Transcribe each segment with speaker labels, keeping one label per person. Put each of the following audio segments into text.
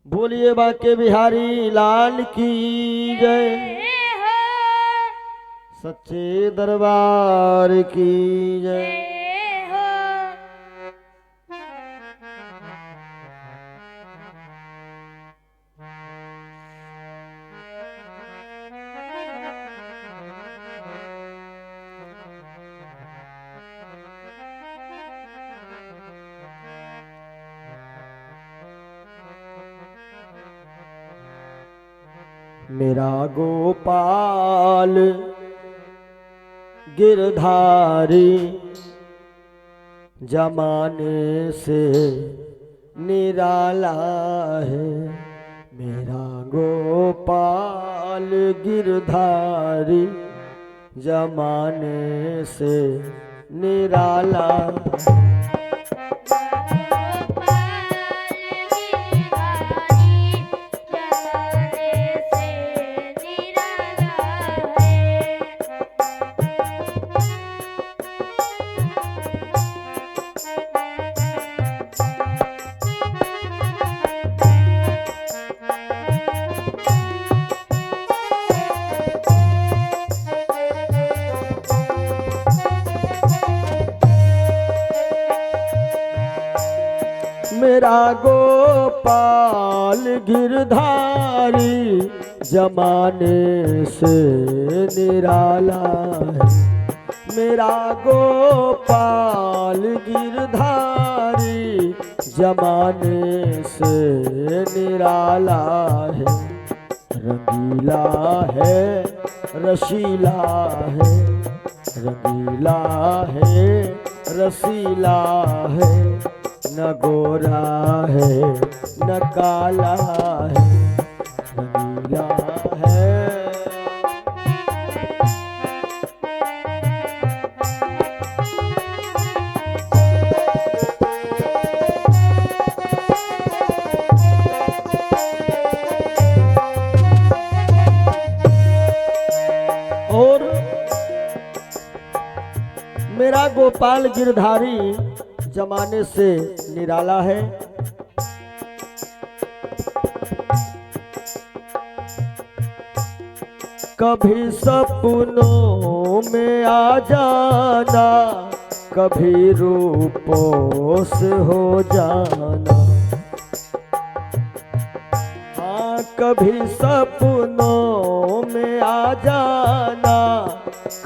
Speaker 1: बोलिए बांके बिहारी लाल की जय। सच्चे दरबार की जय। मेरा गोपाल गिरधारी जमाने से निराला है। मेरा गोपाल गिरधारी जमाने से निराला है। मेरा गोपाल गिरधारी जमाने से निराला है। मेरा गोपाल गिरधारी जमाने से निराला है। रंगीला है रसीला है, रंगीला है रसीला है। न गोरा है न काला है, रंगीला है। और मेरा गोपाल गिरधारी जमाने से निराला है। कभी सपनों में आ जाना, कभी रूपों से हो जाना। हाँ, कभी सपनों में आ जाना,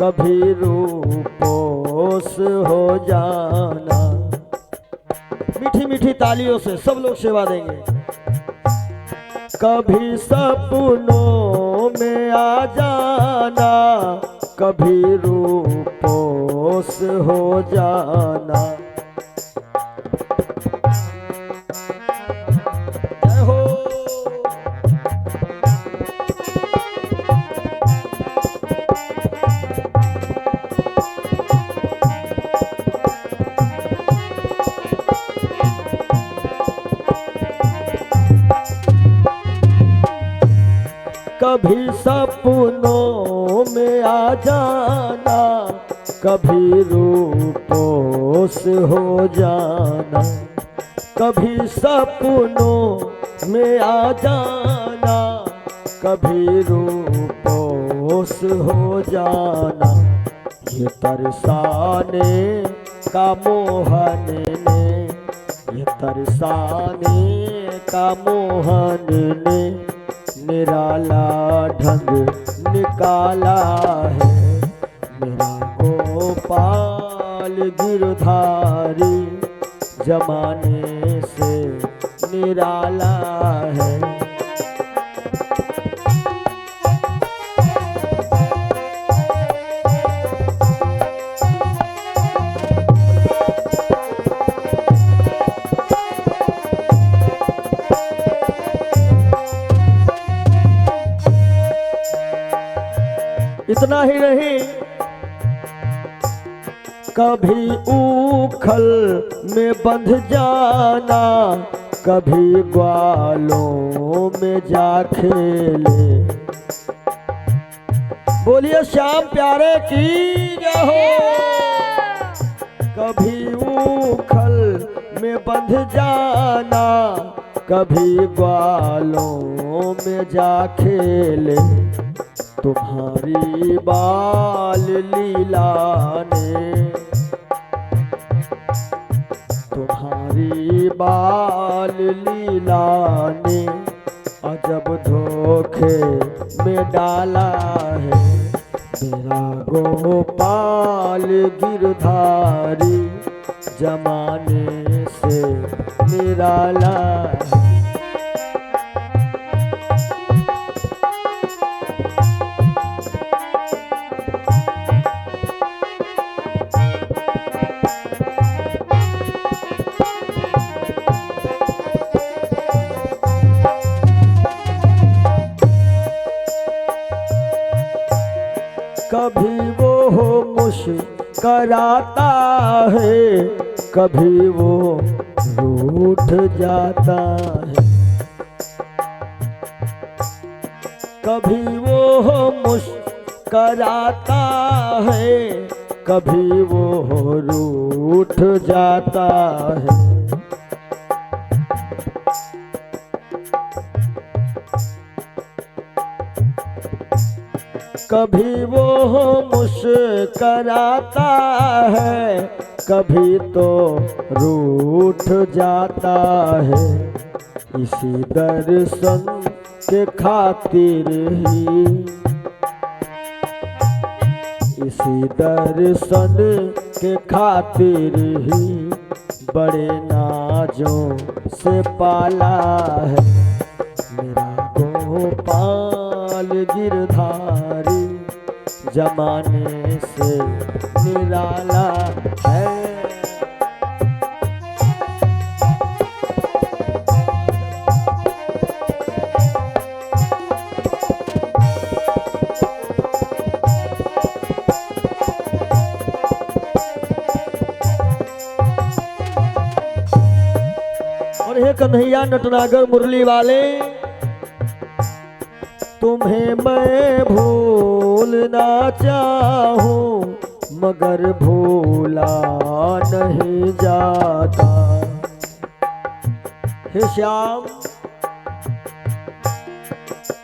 Speaker 1: कभी रूपों से हो जाना। मीठी मीठी तालियों से सब लोग सेवा देंगे। कभी सपनों में आ जाना, कभी रूपों से हो जाना। जय हो। कभी सपनों में आ जाना, कभी रूपों से हो जाना। कभी सपनों में आ जाना, कभी रूपों से हो जाना। ये तरसाने का मोहन ने, ये तरसाने का मोहन ने निराला ढंग निकाला है। मेरा गोपाल गिरधारी जमाने से निराला है। इतना ही नहीं, कभी उखल में बंध जाना, कभी ग्वालों में जा खेले। बोलिए श्याम प्यारे की जय हो। कभी उखल में बंध जाना, कभी ग्वालों में जा खेले, तुम्हारी बाल लीला ने, तुम्हारी बाल लीला ने अजब धोखे में डाला है। मेरा गोपाल गिरधारी जमाने से निराला है। कभी वो मुस्कराता है, कभी वो रूठ जाता है, कभी वो मुस्कराता है, कभी वो रूठ जाता है। कभी वो मुस्कराता है, कभी तो रूठ जाता है। इसी दर्शन के खातिर ही, इसी दर्शन के खातिर ही बड़े नाजों से पाला है। मेरा गोपाल गिरधारी जमाने से निराला है। और हे कन्हैया नटनागर मुरली वाले, तुम्हें मैं भूलना चाहूं मगर भूला नहीं जाता। हे श्याम,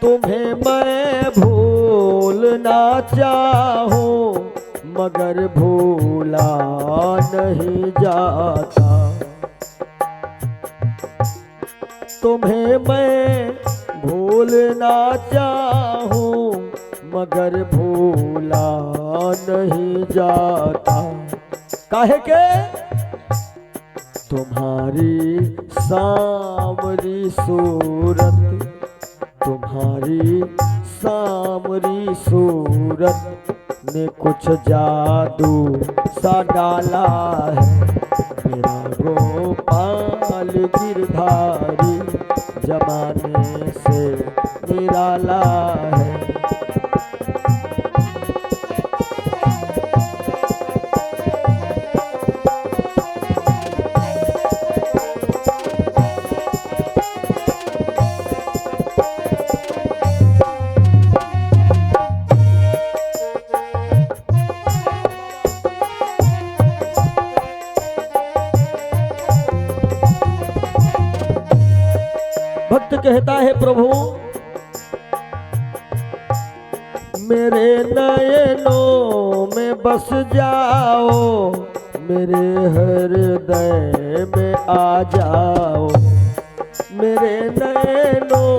Speaker 1: तुम्हें मैं भूलना चाहूं मगर भूला नहीं जाता। तुम्हें मैं भूलना चाहूं मगर भूला नहीं जाता। काहे के? तुम्हारी सांवरी सूरत, तुम्हारी सांवरी सूरत ने कुछ जादू सा डाला है। मेरा गोपाल गिरधारी जमाने से निराला है। भक्त कहता है, प्रभु मेरे नयनों में बस जाओ, मेरे हृदय में आ जाओ। मेरे नयनों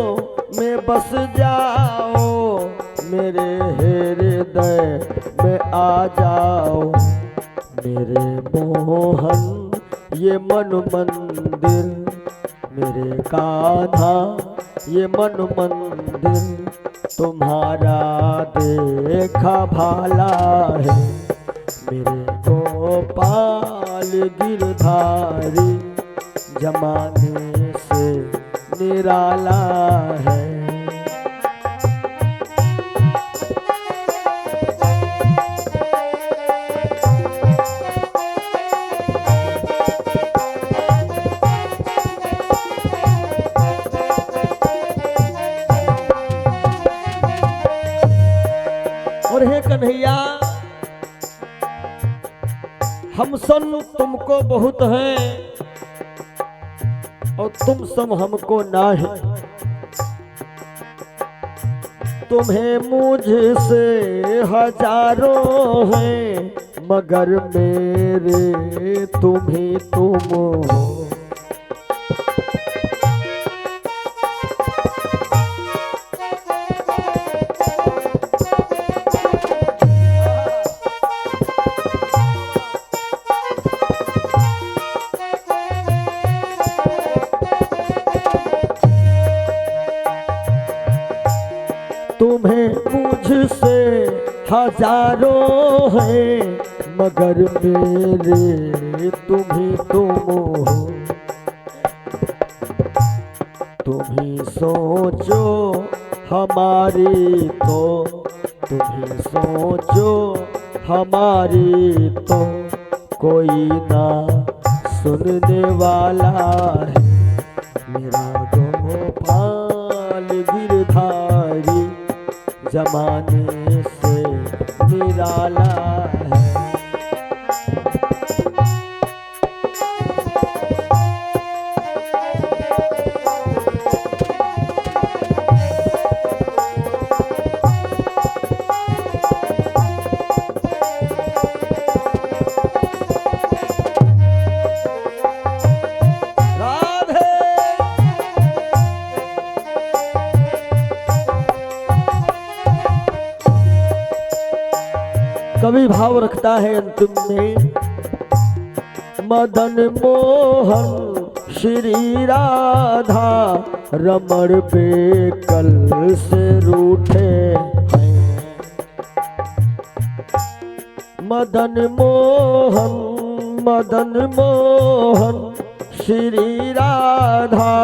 Speaker 1: में बस जाओ, मेरे हृदय में आ जाओ। मेरे मोहन ये मन मंदिर, मेरे कान्हा ये मन मंदिर तुम्हारा देखा भाला है। मेरे गोपाल गिरधारी जमाने से निराला है। और हे कन्हैया, हम सन तुमको बहुत हैं, और तुम सब हमको नाहे। तुम्हें मुझसे हजारों हैं मगर मेरे तुम ही तुम हो। तुम्हें मुझसे हजारों हैं मगर मेरे तुम ही तुम हो। तुम ही सोचो हमारी तो, तुम ही सोचो हमारी तो कोई ना सुनने वाला है। मेरा गोपाल गिरधारी जमाने से निराला है। कवि भाव रखता है अंतिम में, मदन मोहन श्री राधा रमण बेकल से रूठे हैं। मदन मोहन श्री राधा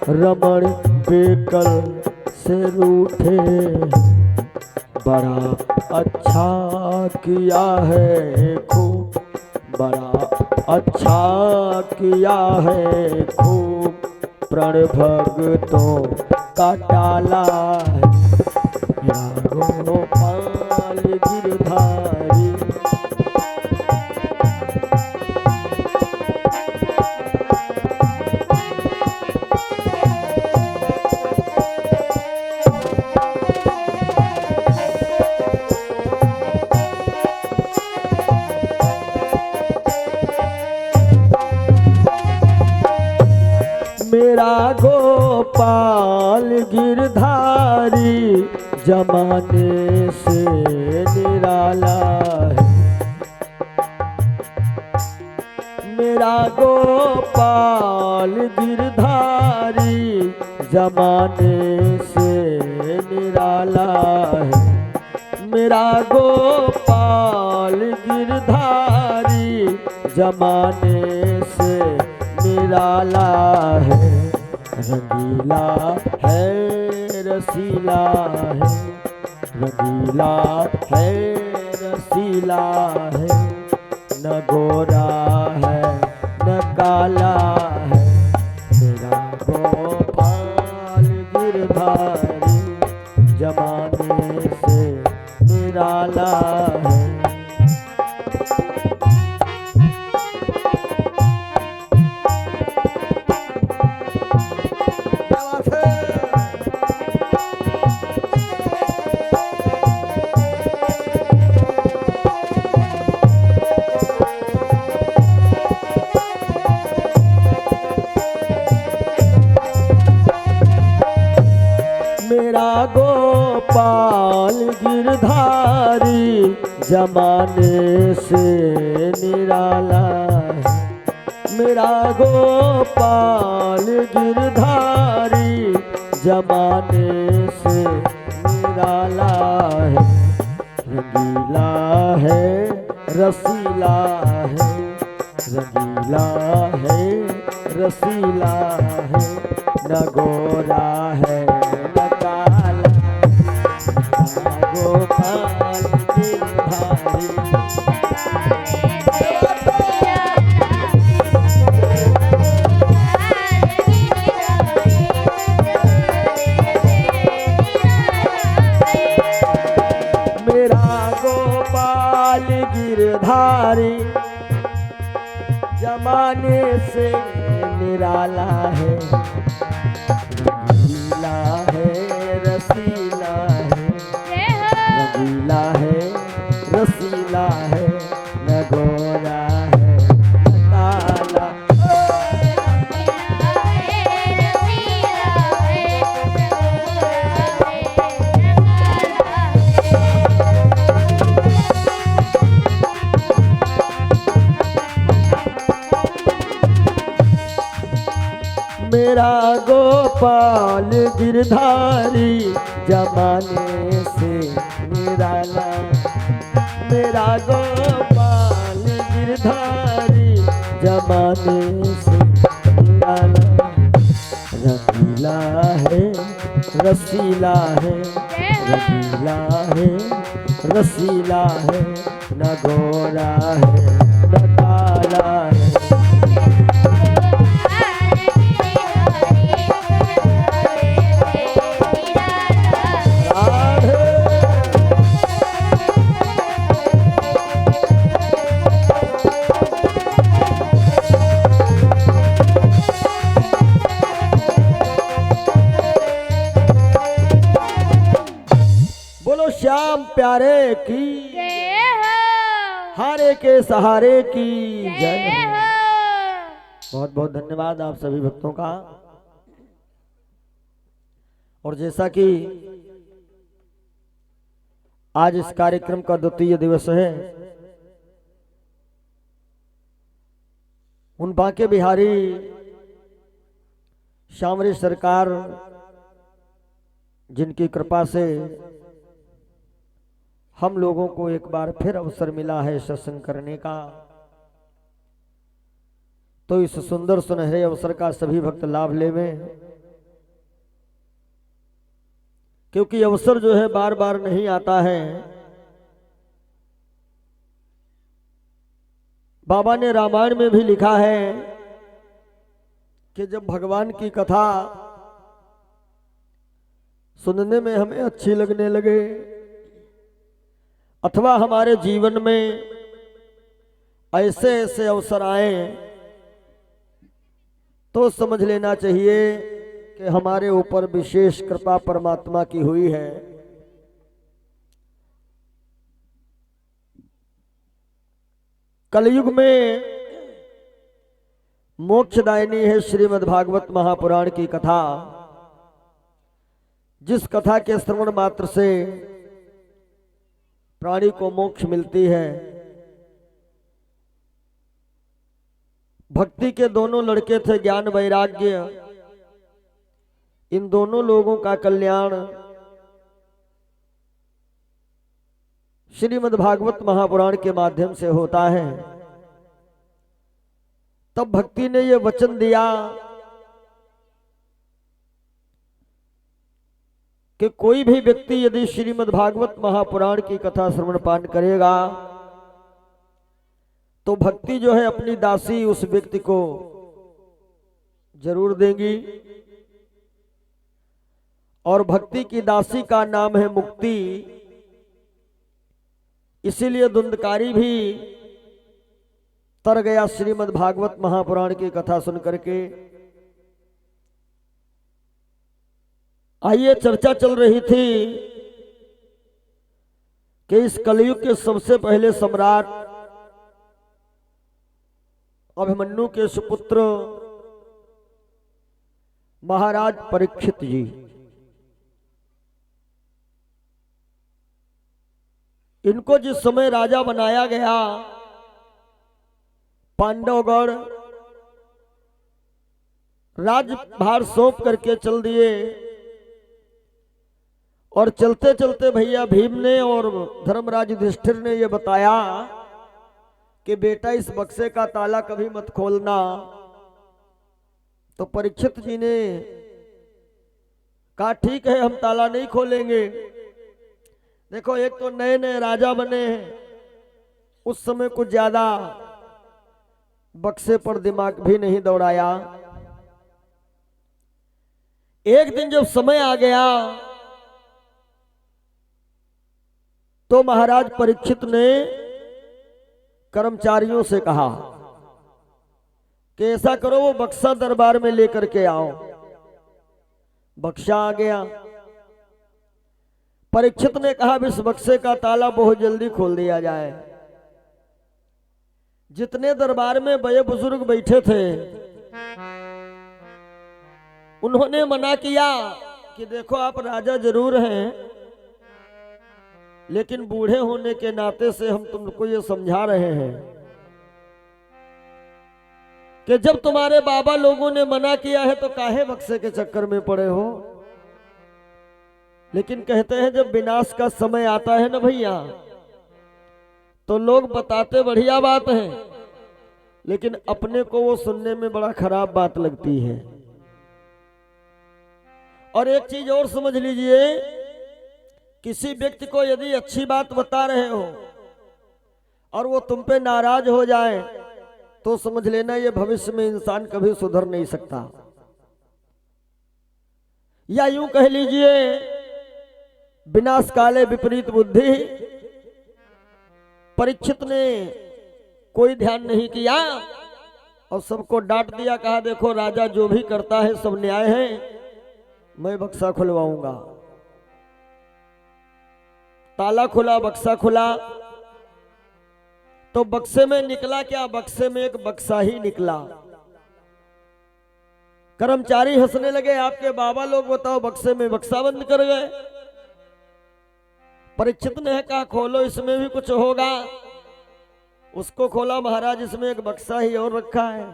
Speaker 1: रमण बेकल से रूठे। बड़ा अच्छा किया है खूब, बड़ा अच्छा किया है खूब, प्रण भक्तों का टाला है। मेरा गोपाल गिरधारी मेरा गोपाल गिरधारी जमाने से निराला है। मेरा गोपाल गिरधारी जमाने से निराला है। मेरा गोपाल गिरधारी जमाने से निराला है। रंगीला है रसीला है, रंगीला है रसीला है, न गोरा है न काला है। मेरा गोपाल गिरधारी जमाने से निराला है। मेरा गोपाल गिरधारी जमाने से निराला है। मेरा गोपाल गिरधारी जमाने से निराला है। रंगीला है रसीला है, रंगीला है रसीला है, न गोरा है न काला। गोपाल गिरधारी गिरधारी जमाने से निराला है, रंगीला है रसीला है, रंगीला है रसीला है, न गोरा है न काला। मेरा गोपाल गिरधारी जमाने से निराला, मेरा गोपाल गिरधारी जमाने से निराला, रंगीला है रसीला है, रंगीला है रसीला है, न गोरा है न काला है। श्याम प्यारे की हारे के सहारे की जय। बहुत बहुत धन्यवाद आप सभी भक्तों का। और जैसा कि आज इस कार्यक्रम का द्वितीय दिवस है, उन बांके बिहारी शामरी सरकार जिनकी कृपा से हम लोगों को एक बार फिर अवसर मिला है सत्संग करने का, तो इस सुंदर सुनहरे अवसर का सभी भक्त लाभ लेवें, क्योंकि अवसर जो है बार बार नहीं आता है। बाबा ने रामायण में भी लिखा है कि जब भगवान की कथा सुनने में हमें अच्छी लगने लगे, अथवा हमारे जीवन में ऐसे ऐसे अवसर आए, तो समझ लेना चाहिए कि हमारे ऊपर विशेष कृपा परमात्मा की हुई है। कलयुग में मोक्षदायिनी है श्रीमद् भागवत महापुराण की कथा, जिस कथा के श्रवण मात्र से प्राणी को मोक्ष मिलती है। भक्ति के दोनों लड़के थे, ज्ञान वैराग्य, इन दोनों लोगों का कल्याण श्रीमद् भागवत महापुराण के माध्यम से होता है। तब भक्ति ने यह वचन दिया कि कोई भी व्यक्ति यदि श्रीमद् भागवत महापुराण की कथा श्रवण पान करेगा तो भक्ति जो है अपनी दासी उस व्यक्ति को जरूर देंगी, और भक्ति की दासी का नाम है मुक्ति। इसीलिए धुंधकारी भी तर गया श्रीमद् भागवत महापुराण की कथा सुन करके। आइए, चर्चा चल रही थी कि इस कलयुग के सबसे पहले सम्राट अभिमन्यु के सुपुत्र महाराज परीक्षित जी, इनको जिस समय राजा बनाया गया, पांडवगढ़ राजभार सौंप करके चल दिए। और चलते चलते भैया भीम ने और धर्मराज युधिष्ठिर ने यह बताया कि बेटा इस बक्से का ताला कभी मत खोलना। तो परीक्षित जी ने कहा ठीक है, हम ताला नहीं खोलेंगे। देखो, एक तो नए नए राजा बने हैं, उस समय कुछ ज्यादा बक्से पर दिमाग भी नहीं दौड़ाया। एक दिन जब समय आ गया तो महाराज परीक्षित ने कर्मचारियों से कहा कि ऐसा करो वो बक्सा दरबार में लेकर के आओ। बक्सा आ गया। परीक्षित ने कहा इस बक्से का ताला बहुत जल्दी खोल दिया जाए। जितने दरबार में बड़े बुजुर्ग बैठे थे उन्होंने मना किया कि देखो आप राजा जरूर हैं, लेकिन बूढ़े होने के नाते से हम तुमको ये समझा रहे हैं कि जब तुम्हारे बाबा लोगों ने मना किया है तो काहे बक्से के चक्कर में पड़े हो। लेकिन कहते हैं जब विनाश का समय आता है ना भैया, तो लोग बताते बढ़िया बात है, लेकिन अपने को वो सुनने में बड़ा खराब बात लगती है। और एक चीज और समझ लीजिए, किसी व्यक्ति को यदि अच्छी बात बता रहे हो और वो तुम पे नाराज हो जाए तो समझ लेना ये भविष्य में इंसान कभी सुधर नहीं सकता। या यूं कह लीजिए विनाश काले विपरीत बुद्धि। परीक्षित ने कोई ध्यान नहीं किया और सबको डांट दिया। कहा देखो राजा जो भी करता है सब न्याय है, मैं बक्सा खुलवाऊंगा। ताला खुला, बक्सा खुला, तो बक्से में निकला क्या? बक्से में एक बक्सा ही निकला। कर्मचारी हंसने लगे, आपके बाबा लोग बताओ बक्से में बक्सा बंद कर गए। परीक्षित ने कहा खोलो इसमें भी कुछ होगा। उसको खोला, महाराज इसमें एक बक्सा ही और रखा है।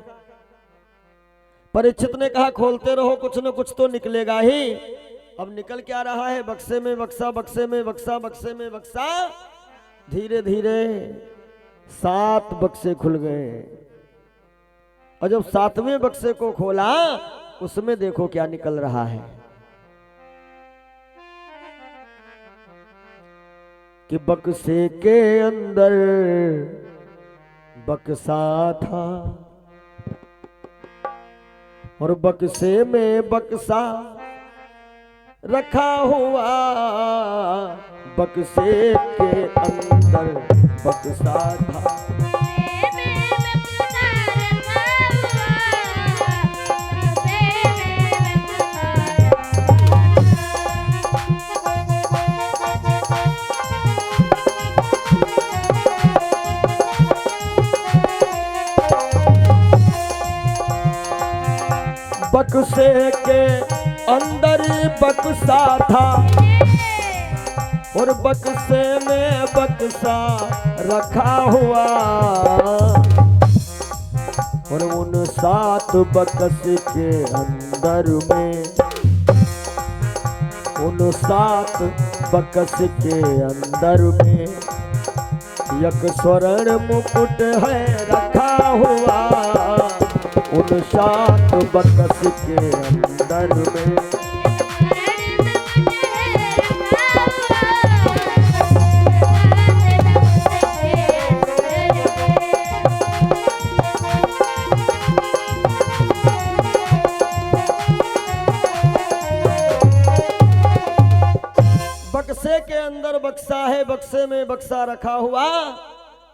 Speaker 1: परीक्षित ने कहा खोलते रहो, कुछ न कुछ तो निकलेगा ही। अब निकल क्या रहा है? बक्से में बक्सा, बक्से में बक्सा, बक्से में बक्सा। धीरे धीरे 7 बक्से खुल गए। और जब 7वें बक्से को खोला उसमें देखो क्या निकल रहा है कि बक्से के अंदर बक्सा था और बक्से में बक्सा रखा हुआ। बक्से के अंदर बक्सा था। बक्से के अंदर बक्सा था और बक्से में बक्सा रखा हुआ। और उन 7 बक्स के अंदर में, उन 7 बक्स के अंदर में एक स्वर्ण मुकुट है रखा हुआ। उन 7 बक्स के अंदर में बक्से के अंदर बक्सा है, बक्से में बक्सा रखा हुआ।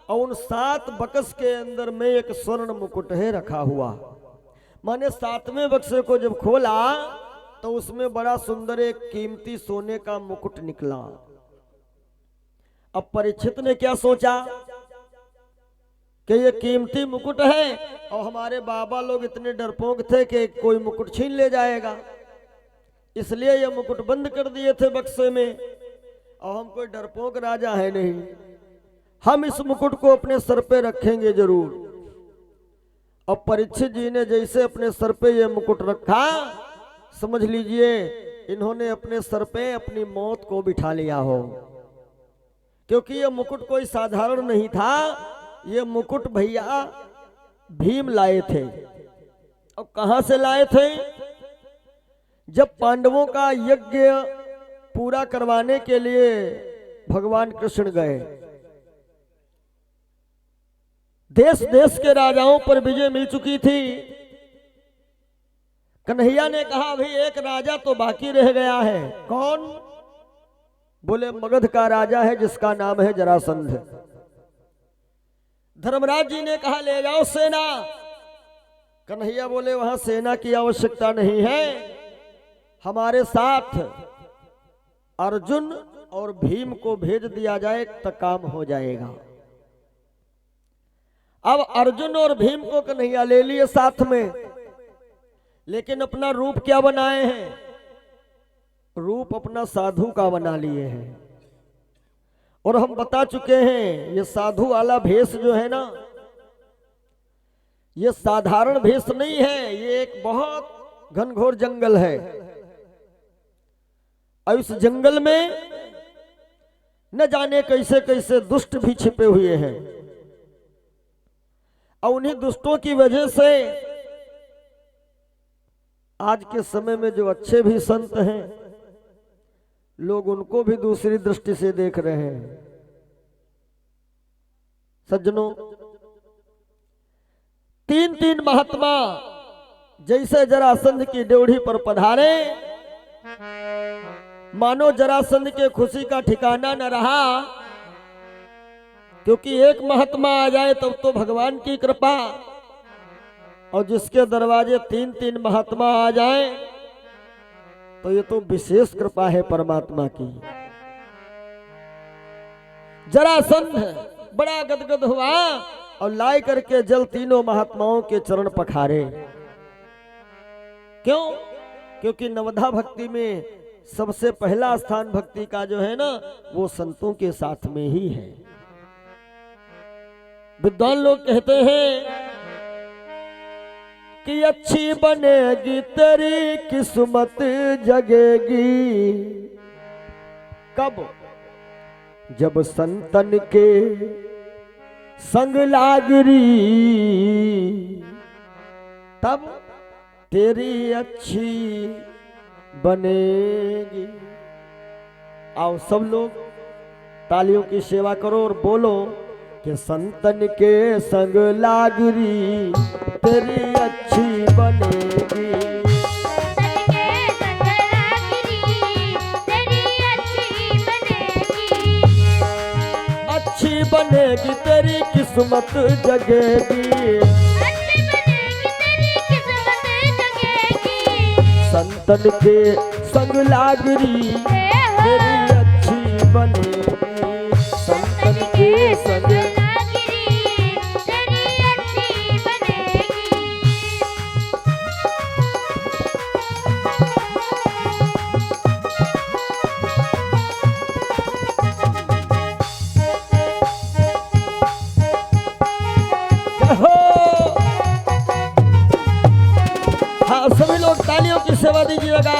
Speaker 1: और उन 7 बक्स के अंदर में एक स्वर्ण मुकुट है रखा हुआ। माने 7वें बक्से को जब खोला तो उसमें बड़ा सुंदर एक कीमती सोने का मुकुट निकला। अब परीक्षित ने क्या सोचा कि ये कीमती मुकुट है और हमारे बाबा लोग इतने डरपोक थे कि कोई मुकुट छीन ले जाएगा, इसलिए ये मुकुट बंद कर दिए थे बक्से में। और हम कोई डरपोक राजा है नहीं, हम इस मुकुट को अपने सर पे रखेंगे जरूर। और परीक्षित जी ने जैसे अपने सर पे ये मुकुट रखा, समझ लीजिए इन्होंने अपने सर पे अपनी मौत को बिठा लिया हो। क्योंकि ये मुकुट कोई साधारण नहीं था, ये मुकुट भैया भीम लाए थे। और कहां से लाए थे? जब पांडवों का यज्ञ पूरा करवाने के लिए भगवान कृष्ण गए, देश देश के राजाओं पर विजय मिल चुकी थी। कन्हैया ने कहा अभी एक राजा तो बाकी रह गया है। कौन? बोले मगध का राजा है जिसका नाम है जरासंध। धर्मराज जी ने कहा ले जाओ सेना, कन्हैया बोले वहां सेना की आवश्यकता नहीं है, हमारे साथ अर्जुन और भीम को भेज दिया जाए तो काम हो जाएगा। अब अर्जुन और भीम को कन्हैया ले लिए साथ में, लेकिन अपना रूप क्या बनाए हैं? रूप अपना साधु का बना लिए हैं। और हम बता चुके हैं ये साधु वाला भेष जो है ना, ये साधारण भेष नहीं है, ये एक बहुत घनघोर जंगल है। और इस जंगल में न जाने कैसे कैसे दुष्ट भी छिपे हुए हैं, और उन्हीं दुष्टों की वजह से आज के समय में जो अच्छे भी संत हैं, लोग उनको भी दूसरी दृष्टि से देख रहे हैं। सज्जनों, तीन तीन महात्मा जैसे जरासंध की ड्योढ़ी पर पधारे, मानो जरासंध के खुशी का ठिकाना न रहा, क्योंकि एक महात्मा आ जाए तब तो भगवान की कृपा, और जिसके दरवाजे तीन तीन महात्मा आ जाए तो ये तो विशेष कृपा है परमात्मा की। जरासंध बड़ा गदगद हुआ और लाई करके जल तीनों महात्माओं के चरण पखारे। क्यों? क्योंकि नवधा भक्ति में सबसे पहला स्थान भक्ति का जो है ना, वो संतों के साथ में ही है। विद्वान लोग कहते हैं कि अच्छी बनेगी तेरी किस्मत जगेगी, कब? जब संतन के संग लागरी, तब तेरी अच्छी बनेगी। आओ सब लोग तालियों की सेवा करो और बोलो कि संतन के संग लागरी तेरी अच्छी बनेगी। अच्छी बनेगी तेरी किस्मत जगेगी, संतन के संग लागरी तेरी अच्छी बनेगी, संतन के संग सभी लोग तालियों की सेवा दीजिएगा।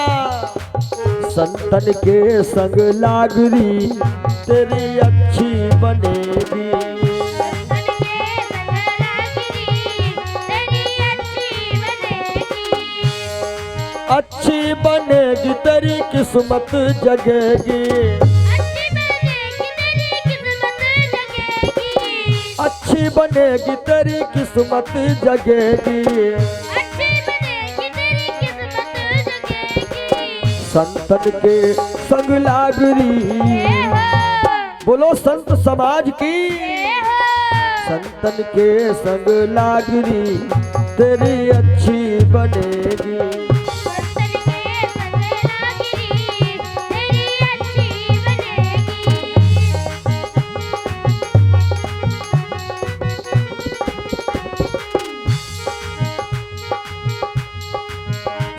Speaker 1: संतन के संग लागरी तेरी अच्छी बनेगी, अच्छी बनेगी तेरी किस्मत जगेगी, अच्छी बनेगी तेरी किस्मत जगेगी, संतन के संग लागरी। बोलो संत समाज की, संतन के संग लागरी तेरी अच्छी बनेगी।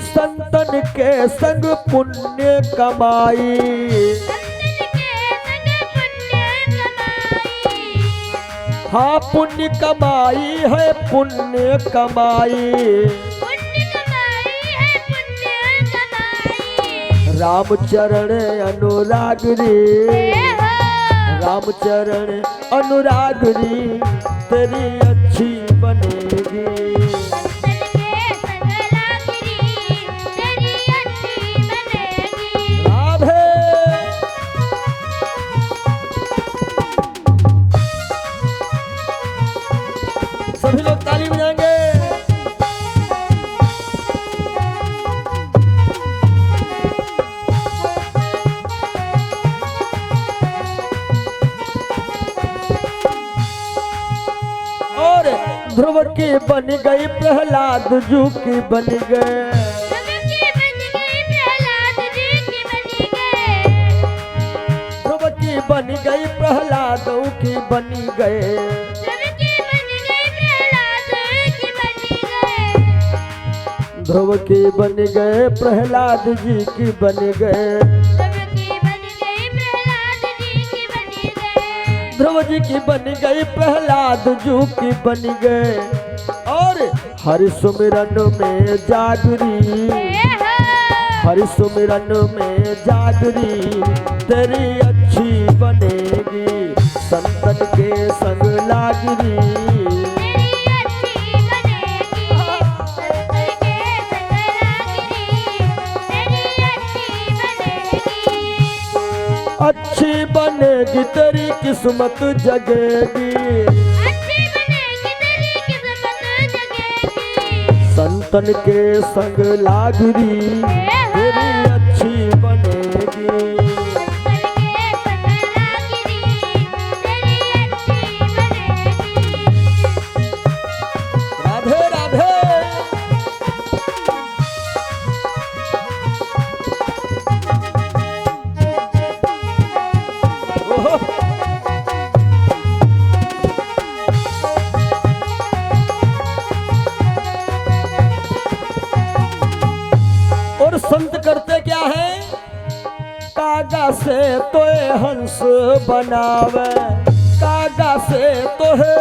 Speaker 1: संतन के संग पुण्य कमाई, हाँ पुण्य कमाई है पुण्य कमाई, रामचरण अनुराग रे, रामचरण अनुराग रे तेरी अच्छी बनेगी। सभी लोग ताली बजाएंगे। और ध्रुव की बन गई प्रहलाद जू की बन गए, ध्रुव की बन गई प्रहलाद की बनी गए, ध्रुव की बन गए प्रहलाद जी की बन गए, ध्रुव जी की बन गई प्रहलाद जू की बन गए। और हरि सुमिरन में जागरी, हरि सुमिरन में जागरी तेरी अच्छी बनेगी, संतन के संग लागरी अच्छी बनेगी तेरी किस्मत जगेगी, संतन के संग लागरी तेरी अच्छी बनेगी। राधे राधे। और संत करते क्या है, कागा से तोहे हंस बनावे, कागा से तोहे,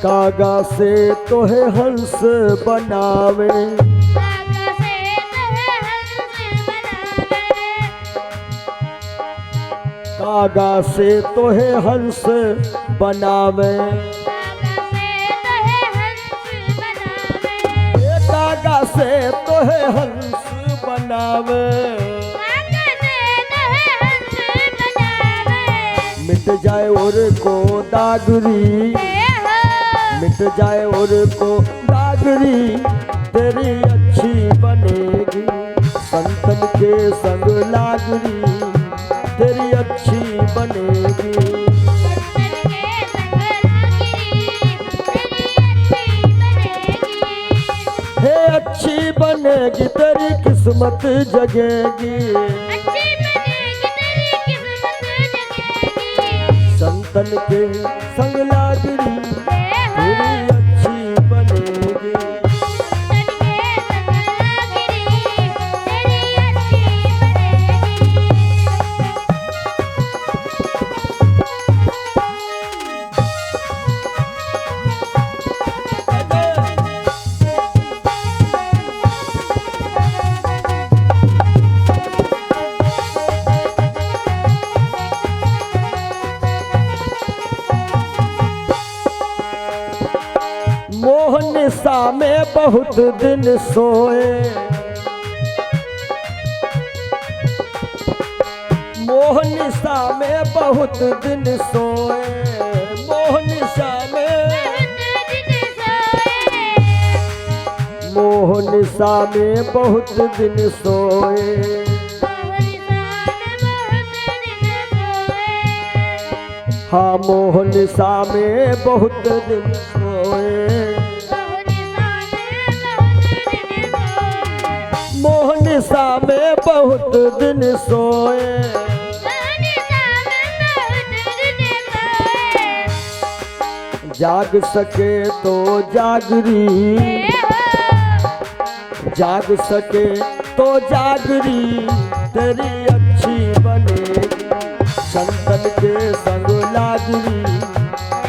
Speaker 1: कागा से तोहे हंस बनावे, कागा से तोहे हंस बनावे, कागा से तोहे हंस बनावे, मिट जाए और को दागरी, मिट जाए और को दागरी तेरी अच्छी बनेगी, संतन के संग लागरी तेरी अच्छी बनेगी। हे अच्छी बनेगी तेरी किस्मत जगेगी, संतन के संग लागरी तेरी अच्छी बनेगी। मोहन सा में बहुत दिन सोए, मोहन सा में बहुत दिन सोए, मोहन सा में, मोहन सा में बहुत दिन सोए, हाँ मोहन सा में बहुत दिन सोए, मोहन सा में बहुत दिन सोए, जाग सके तो जागरी, जाग सके तो जागरी तेरी अच्छी बनेगी, संतन के संग लागरी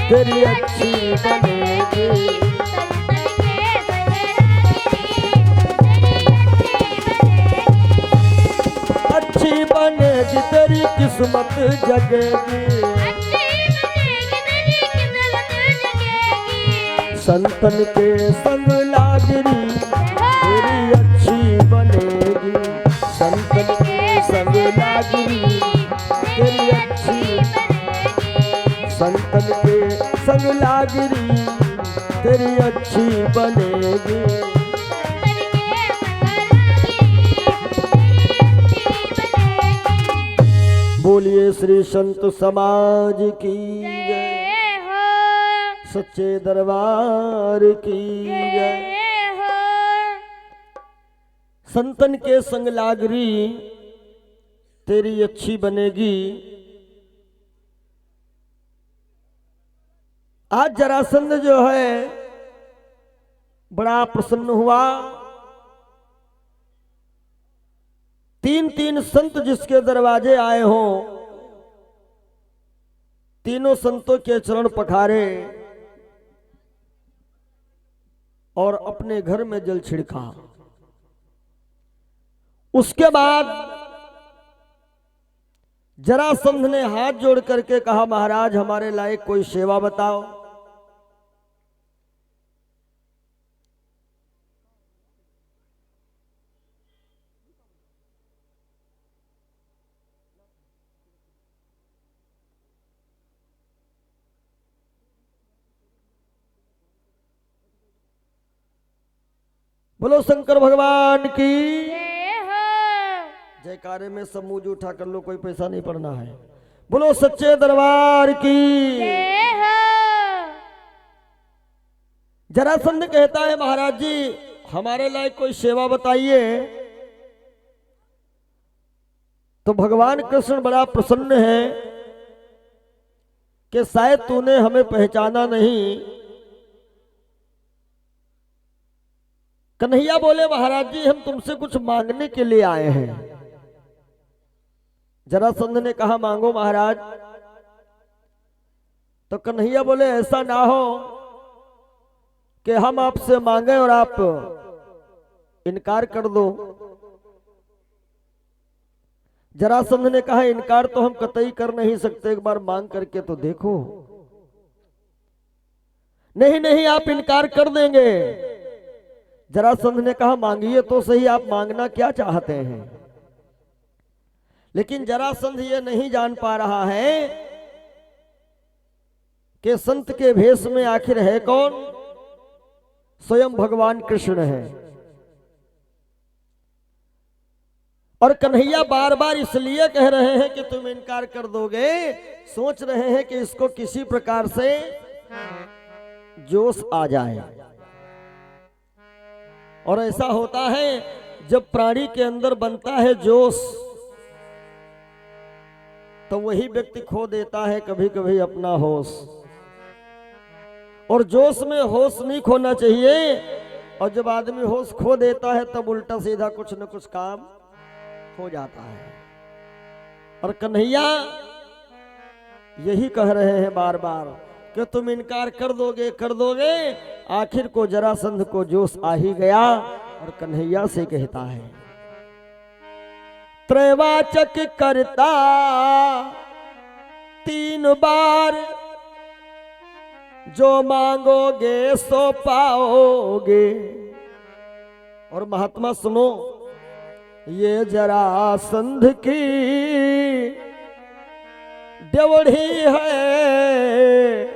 Speaker 1: तेरी अच्छी बनेगी। अच्छी बनेगी तेरी किस्मत जगेगी, संतन के संग लागरी तेरी अच्छी बनेगी, संतन के संग लागरी तेरी अच्छी, संतन के संग लागरी तेरी अच्छी बनेगी। बोलिए श्री संत समाज की जय। सच्चे दरबार की जय। संतन के संग लागरी तेरी अच्छी बनेगी। आज जरासंध जो है बड़ा प्रसन्न हुआ। तीन तीन संत जिसके दरवाजे आए हों, तीनों संतों के चरण पखारे और अपने घर में जल छिड़का। उसके बाद जरासंध ने हाथ जोड़ करके कहा, महाराज हमारे लायक कोई सेवा बताओ। बोलो शंकर भगवान की जयकारे में सब मुंह उठा कर लो, कोई पैसा नहीं पड़ना है। बोलो सच्चे दरबार की। जरासंध कहता है, महाराज जी हमारे लायक कोई सेवा बताइए। तो भगवान कृष्ण बड़ा प्रसन्न है कि शायद तूने हमें पहचाना नहीं। कन्हैया बोले, महाराज जी हम तुमसे कुछ मांगने के लिए आए हैं। जरासंध ने कहा, मांगो महाराज। तो कन्हैया बोले, ऐसा ना हो कि हम आपसे मांगे और आप इनकार कर दो। जरासंध ने कहा, इनकार तो हम कतई कर नहीं सकते, एक बार मांग करके तो देखो। नहीं नहीं आप इनकार कर देंगे। जरासंध ने कहा, मांगिए तो सही, आप मांगना क्या चाहते हैं। लेकिन जरासंध ये नहीं जान पा रहा है कि संत के भेष में आखिर है कौन। स्वयं भगवान कृष्ण है। और कन्हैया बार बार इसलिए कह रहे हैं कि तुम इनकार कर दोगे, सोच रहे हैं कि इसको किसी प्रकार से जोश आ जाए। और ऐसा होता है जब प्राणी के अंदर बनता है जोश, तो वही व्यक्ति खो देता है कभी कभी अपना होश। और जोश में होश नहीं खोना चाहिए। और जब आदमी होश खो देता है तब उल्टा सीधा कुछ न कुछ काम हो जाता है। और कन्हैया यही कह रहे हैं बार बार कि तुम इनकार कर दोगे। आखिर को जरासंध को जोश आ ही गया और कन्हैया से कहता है, त्रैवाचक करता 3 बार, जो मांगोगे सो पाओगे। और महात्मा सुनो, ये जरासंध की देवढ़ी है,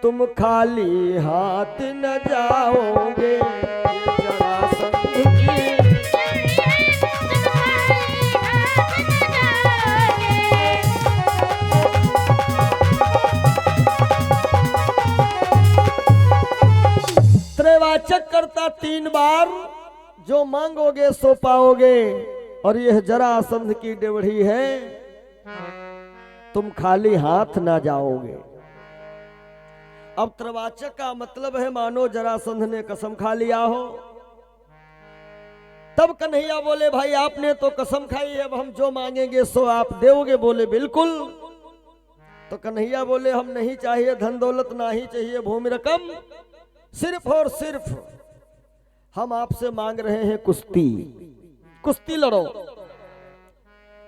Speaker 1: तुम खाली हाथ न जाओगे। जरासंध की त्रैवाचक करता 3 बार, जो मांगोगे सो पाओगे। और यह जरासंध की डेवढ़ी है, तुम खाली हाथ ना जाओगे। अब त्रैवाचक का मतलब है मानो जरासंध ने कसम खा लिया हो। तब कन्हैया बोले, भाई आपने तो कसम खाई, अब हम जो मांगेंगे सो आप दोगे। बोले बिल्कुल। तो कन्हैया बोले, हम नहीं चाहिए धन दौलत, ना ही चाहिए भूमि रकम, सिर्फ और सिर्फ हम आपसे मांग रहे हैं कुश्ती। कुश्ती लड़ो।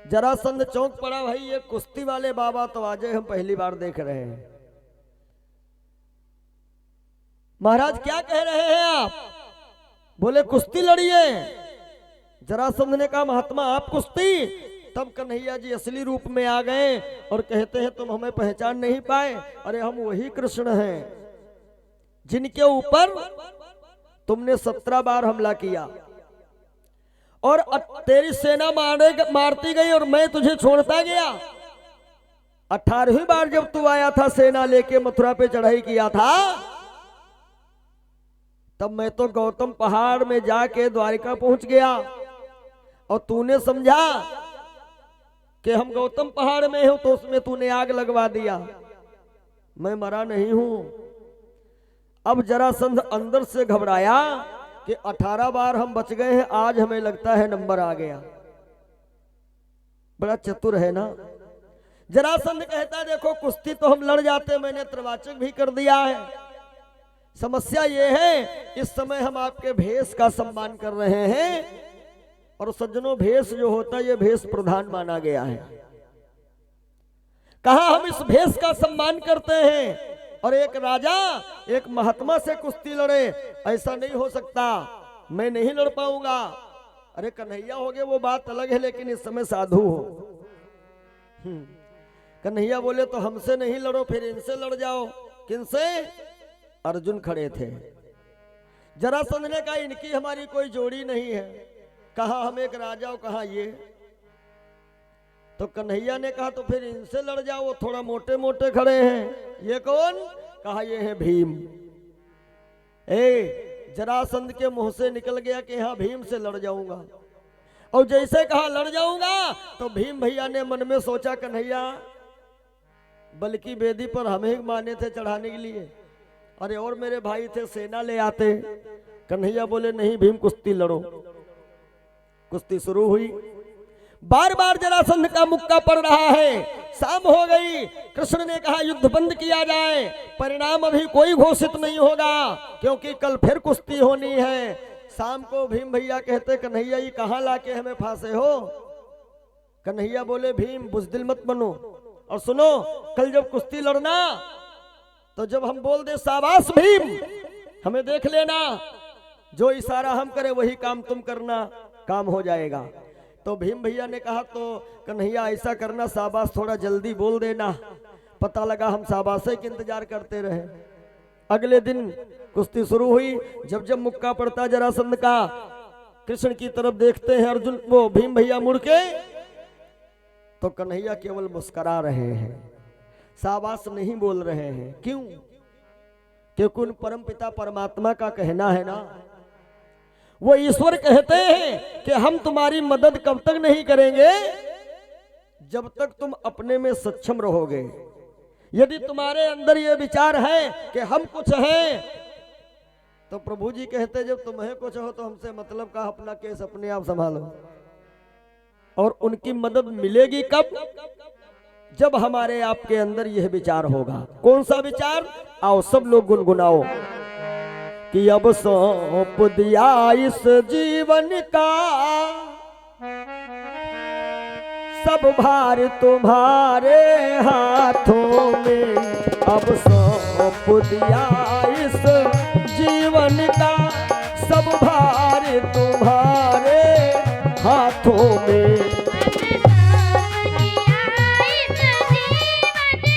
Speaker 1: जरासंध चौंक पड़ा, भाई ये कुश्ती वाले बाबा तो आज हम पहली बार देख रहे हैं। महाराज क्या कह रहे हैं आप। बोले कुश्ती लड़िए। जरासंध ने कहा, महात्मा आप कुश्ती। तब कन्हैया जी असली रूप में आ गए और कहते हैं, तुम हमें पहचान नहीं पाए। अरे हम वही कृष्ण हैं जिनके ऊपर तुमने 17 बार हमला किया और तेरी सेना मारती गई और मैं तुझे छोड़ता गया। 18वीं बार जब तू आया था सेना लेके मथुरा पे चढ़ाई किया था, तब मैं तो गौतम पहाड़ में जाके द्वारिका पहुंच गया और तूने समझा कि हम गौतम पहाड़ में हूं, तो उसमें तूने आग लगवा दिया। मैं मरा नहीं हूं। अब जरासंध अंदर से घबराया कि 18 बार हम बच गए हैं, आज हमें लगता है नंबर आ गया। बड़ा चतुर है ना। जरासंध कहता देखो कुश्ती तो हम लड़ जाते, मैंने त्रवाचक भी कर दिया है। समस्या ये है इस समय हम आपके भेष का सम्मान कर रहे हैं, और सज्जनों भेष जो होता है ये भेष प्रधान माना गया है। कहा हम इस भेष का सम्मान करते हैं और एक राजा एक महात्मा से कुश्ती लड़े, ऐसा नहीं हो सकता, मैं नहीं लड़ पाऊंगा। अरे कन्हैया हो गए वो बात अलग है, लेकिन इस समय साधु हो। कन्हैया बोले तो हमसे नहीं लड़ो, फिर इनसे लड़ जाओ। किनसे? अर्जुन खड़े थे। जरासंध ने कहा इनकी हमारी कोई जोड़ी नहीं है, कहा हम एक राजा हो, कहा ये। तो कन्हैया ने कहा तो फिर इनसे लड़ जाओ, वो थोड़ा मोटे मोटे खड़े हैं। ये कौन? कहा ये है भीम। जरासंध के मुंह से निकल गया कि हाँ भीम से लड़ जाऊंगा, और जैसे कहा लड़ जाऊंगा तो भीम भैया ने मन में सोचा कन्हैया बल्कि बेदी पर हमें ही माने थे चढ़ाने के लिए, अरे और मेरे भाई थे सेना ले आते। कन्हैया बोले नहीं भीम कुश्ती लड़ो। कुश्ती शुरू हुई। बार बार जरासंध का मुक्का पड़ रहा है। शाम हो गई। कृष्ण ने कहा युद्ध बंद किया जाए, परिणाम अभी कोई घोषित नहीं होगा क्योंकि कल फिर कुश्ती होनी है। शाम को भीम भैया कहते कन्हैया ये कहां लाके हमें फांसे हो। कन्हैया बोले भीम बुज़दिल मत बनो, और सुनो कल जब कुश्ती लड़ना तो जब हम बोल दे शाबाश भीम हमें देख लेना, जो इशारा हम करे वही काम तुम करना, काम हो जाएगा। तो भीम भैया ने कहा तो कन्हैया ऐसा करना शाबाश थोड़ा जल्दी बोल देना। पता लगा हम शाबाशे के इंतजार करते रहे। अगले दिन कुश्ती शुरू हुई। जब जब मुक्का पड़ता जरासंध का, कृष्ण की तरफ देखते हैं अर्जुन वो भीम भैया मुड़ के, तो कन्हैया केवल मुस्कुरा रहे हैं, शाबाश नहीं बोल रहे हैं। क्यों? क्योंकि उन परम पिता परमात्मा का कहना है ना, वो ईश्वर कहते हैं कि हम तुम्हारी मदद कब तक नहीं करेंगे जब तक तुम अपने में सक्षम रहोगे। यदि तुम्हारे अंदर ये विचार है कि हम कुछ हैं, तो प्रभु जी कहते जब तुम्हें कुछ हो तो हमसे मतलब का, अपना केस अपने आप संभालो। और उनकी मदद मिलेगी कब? जब हमारे आपके अंदर यह विचार होगा। कौन सा विचार? आओ सब लोग गुनगुनाओ कि अब सौंप दिया इस जीवन का सब भार तुम्हारे हाथों में। अब सौंप दिया इस जीवन का सब भार तुम्हारे हाथों में।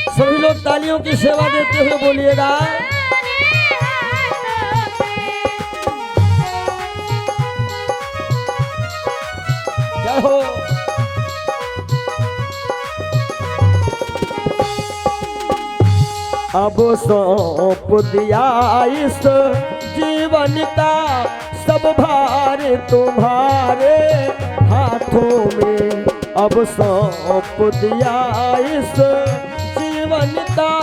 Speaker 1: सभी लोग तालियों की सेवा देते हुए बोलिएगा जय हो। अब सौंप दिया इस जीवन का सब भार तुम्हारे हाथों में। अब सौंप दिया इस जीवन का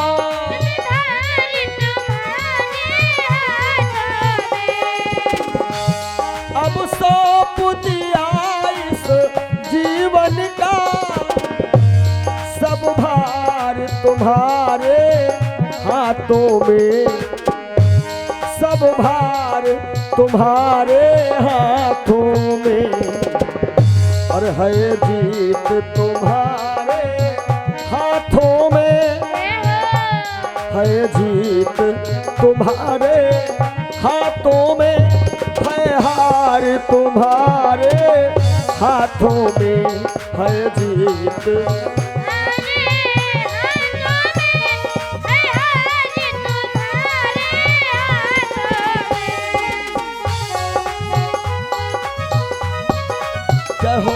Speaker 1: अब सौंप दिया इस जीवन का सब भार तुम्हारे हाथों में। सब भार तुम्हारे हाथों में, और है जीत तुम्हारे हाथों में। है जीत तुम्हारे हाथों में, है हार तुम्हारे हाथों में। है जीत हो।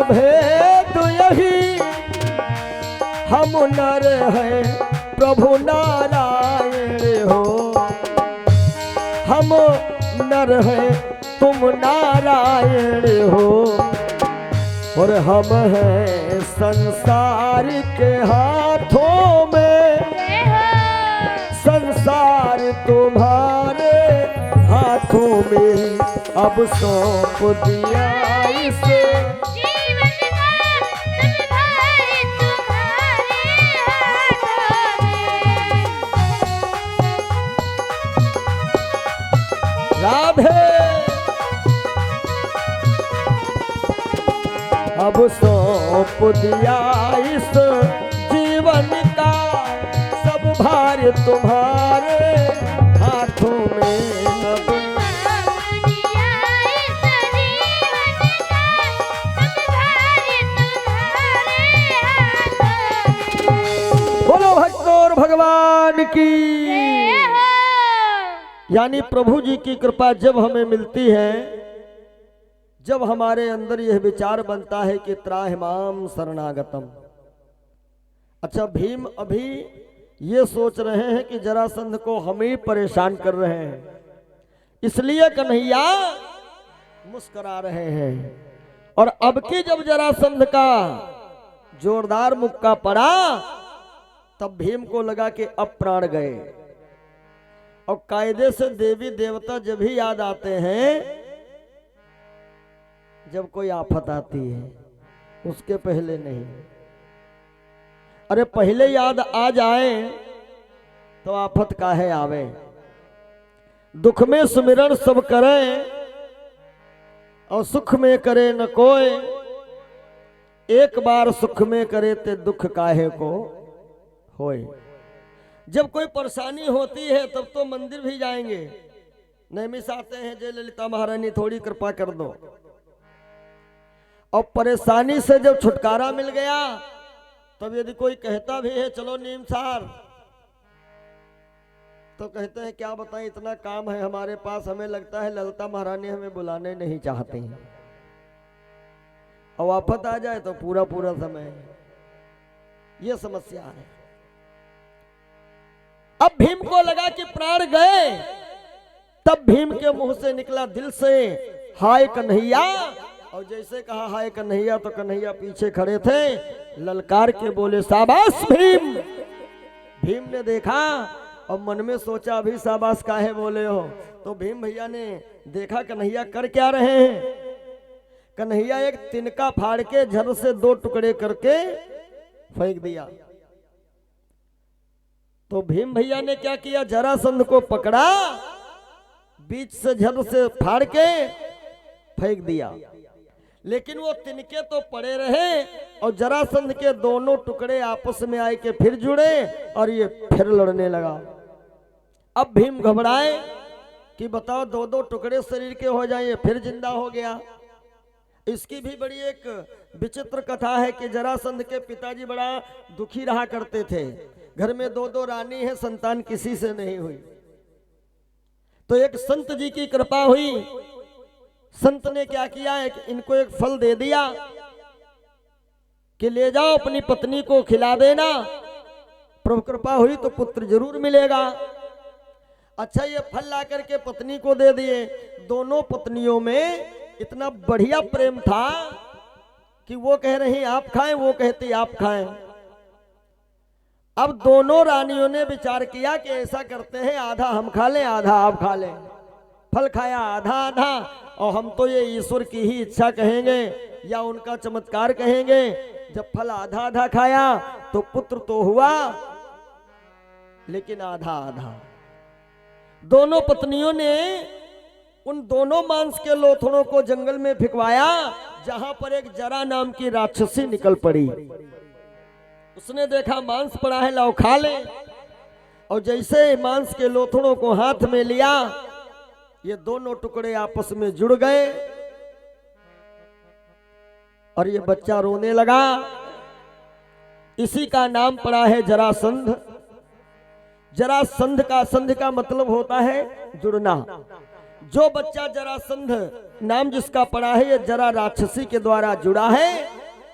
Speaker 1: भेद यही हम नर हैं प्रभु नारायण हो। हम नर हैं तुम नारायण हो और हम हैं संसार के हाथों में, संसार तुम्हारे हाथों में अब सौंप दिया इसे।
Speaker 2: जीवन का संभार तुम्हारे हाथों में।
Speaker 1: राधे अब सौंप दिया इस जीवन का सब भार तुम्हारे हाथों में। अब बोलो भक्तों भगवान की। यानी प्रभु जी की कृपा जब हमें मिलती है, जब हमारे अंदर यह विचार बनता है कि त्राहिमाम शरणागतम। अच्छा, भीम अभी ये सोच रहे हैं कि जरासंध को हम ही परेशान कर रहे हैं, इसलिए कन्हैया मुस्कुरा रहे हैं। और अब की जब जरासंध का जोरदार मुक्का पड़ा, तब भीम को लगा कि अब प्राण गए। और कायदे से देवी देवता जब भी याद आते हैं जब कोई आफत आती है, उसके पहले नहीं। अरे पहले याद आ जाए तो आफत काहे आवे। दुख में सुमिरन सब करें और सुख में करे न कोई। एक बार सुख में करे ते दुख काहे को होए। जब कोई परेशानी होती है तब तो मंदिर भी जाएंगे, नैमिष आते हैं, जय ललिता महारानी थोड़ी कृपा कर दो। और परेशानी से जब छुटकारा मिल गया तब यदि कोई कहता भी है चलो नीमसार, तो कहते हैं क्या बताएं, इतना काम है हमारे पास, हमें लगता है ललिता महारानी हमें बुलाने नहीं चाहती हैं। और आफत आ जाए तो पूरा पूरा समय, ये समस्या है। अब भीम को लगा कि प्राण गए, तब भीम के मुंह से निकला दिल से हाय कन्हैया। और जैसे कहा हाय कन्हैया तो कन्हैया पीछे खड़े थे, ललकार के बोले शाबाश भीम। भीम ने देखा और मन में सोचा अभी शाबाश काहे बोले हो। तो भीम भैया ने देखा कन्हैया कर क्या रहे हैं। कन्हैया एक तिनका फाड़ के झर से 2 टुकड़े करके फेंक दिया। तो भीम भैया ने क्या किया, जरासंध को पकड़ा, बीच से झर से फाड़ के फेंक दिया। लेकिन वो तिनके तो पड़े रहे और जरासंध के दोनों टुकड़े आपस में आए के फिर जुड़े और ये फिर लड़ने लगा। अब भीम घबराए कि बताओ 2-2 टुकड़े शरीर के हो जाए, फिर जिंदा हो गया। इसकी भी बड़ी एक विचित्र कथा है कि जरासंध के पिताजी बड़ा दुखी रहा करते थे। घर में 2-2 रानी है, संतान किसी से नहीं हुई। तो एक संत जी की कृपा हुई, संत ने क्या किया, इनको एक फल दे दिया कि ले जाओ अपनी पत्नी को खिला देना, प्रभु कृपा हुई तो पुत्र जरूर मिलेगा। अच्छा, ये फल ला करके पत्नी को दे दिए। दोनों पत्नियों में इतना बढ़िया प्रेम था कि वो कह रही आप खाएं, वो कहती आप खाएं। अब दोनों रानियों ने विचार किया कि ऐसा करते हैं, आधा हम खा लें आधा आप खा लें। फल खाया आधा आधा, और हम तो ये ईश्वर की ही इच्छा कहेंगे या उनका चमत्कार कहेंगे। जब फल आधा आधा खाया तो पुत्र तो हुआ, लेकिन आधा आधा। दोनों पत्नियों ने उन दोनों मांस के लोथड़ों को जंगल में फेंकवाया, जहां पर एक जरा नाम की राक्षसी निकल पड़ी। उसने देखा मांस पड़ा है, लाओ खा ले। और जैसे मांस के लोथड़ों को हाथ में लिया, ये दोनों टुकड़े आपस में जुड़ गए और ये बच्चा रोने लगा। इसी का नाम पड़ा है जो बच्चा जरासंध नाम जिसका पड़ा है, ये जरा राक्षसी के द्वारा जुड़ा है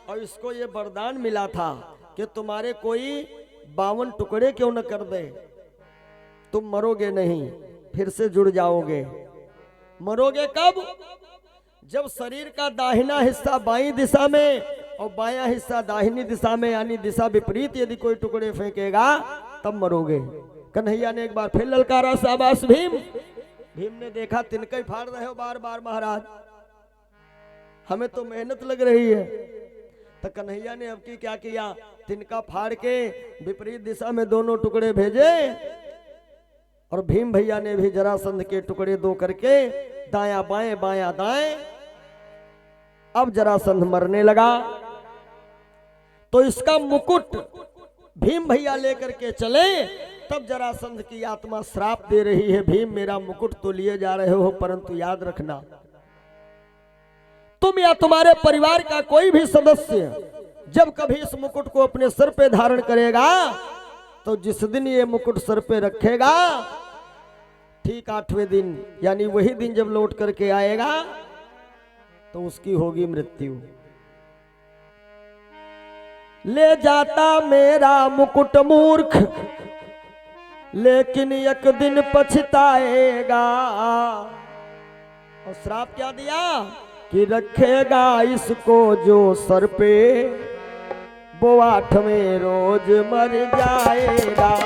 Speaker 1: और इसको ये वरदान मिला था कि तुम्हारे कोई 52 टुकड़े क्यों न कर दे, तुम मरोगे नहीं, फिर से जुड़ जाओगे। मरोगे कब? जब शरीर का दाहिना हिस्सा बाईं दिशा में और बायां हिस्सा दाहिनी दिशा में, यानी दिशा विपरीत यदि कोई टुकड़े फेंकेगा तब मरोगे। कन्हैया ने एक बार फिर ललकारा, शाबाश भीम। भीम ने देखा तिनका ही फाड़ रहे हो बार बार महाराज, हमें तो मेहनत लग रही है। तो कन्हैया ने अब की क्या किया, तिनका फाड़ के विपरीत दिशा में दोनों टुकड़े भेजे और भीम भैया ने भी जरासंध के टुकड़े 2 करके दायां बाएं बायां दाएं। अब जरासंध मरने लगा तो इसका मुकुट भीम भैया लेकर के चले। तब जरासंध की आत्मा श्राप दे रही है, भीम मेरा मुकुट तो लिए जा रहे हो, परंतु याद रखना तुम या तुम्हारे परिवार का कोई भी सदस्य जब कभी इस मुकुट को अपने सर पे धारण करेगा तो जिस दिन ये मुकुट सर पे रखेगा ठीक 8वें दिन, यानी वही दिन जब लौट करके आएगा तो उसकी होगी मृत्यु। ले जाता मेरा मुकुट मूर्ख, लेकिन एक दिन पछताएगा। और श्राप क्या दिया कि रखेगा इसको जो सर पे, वो 8वें रोज मर जाएगा।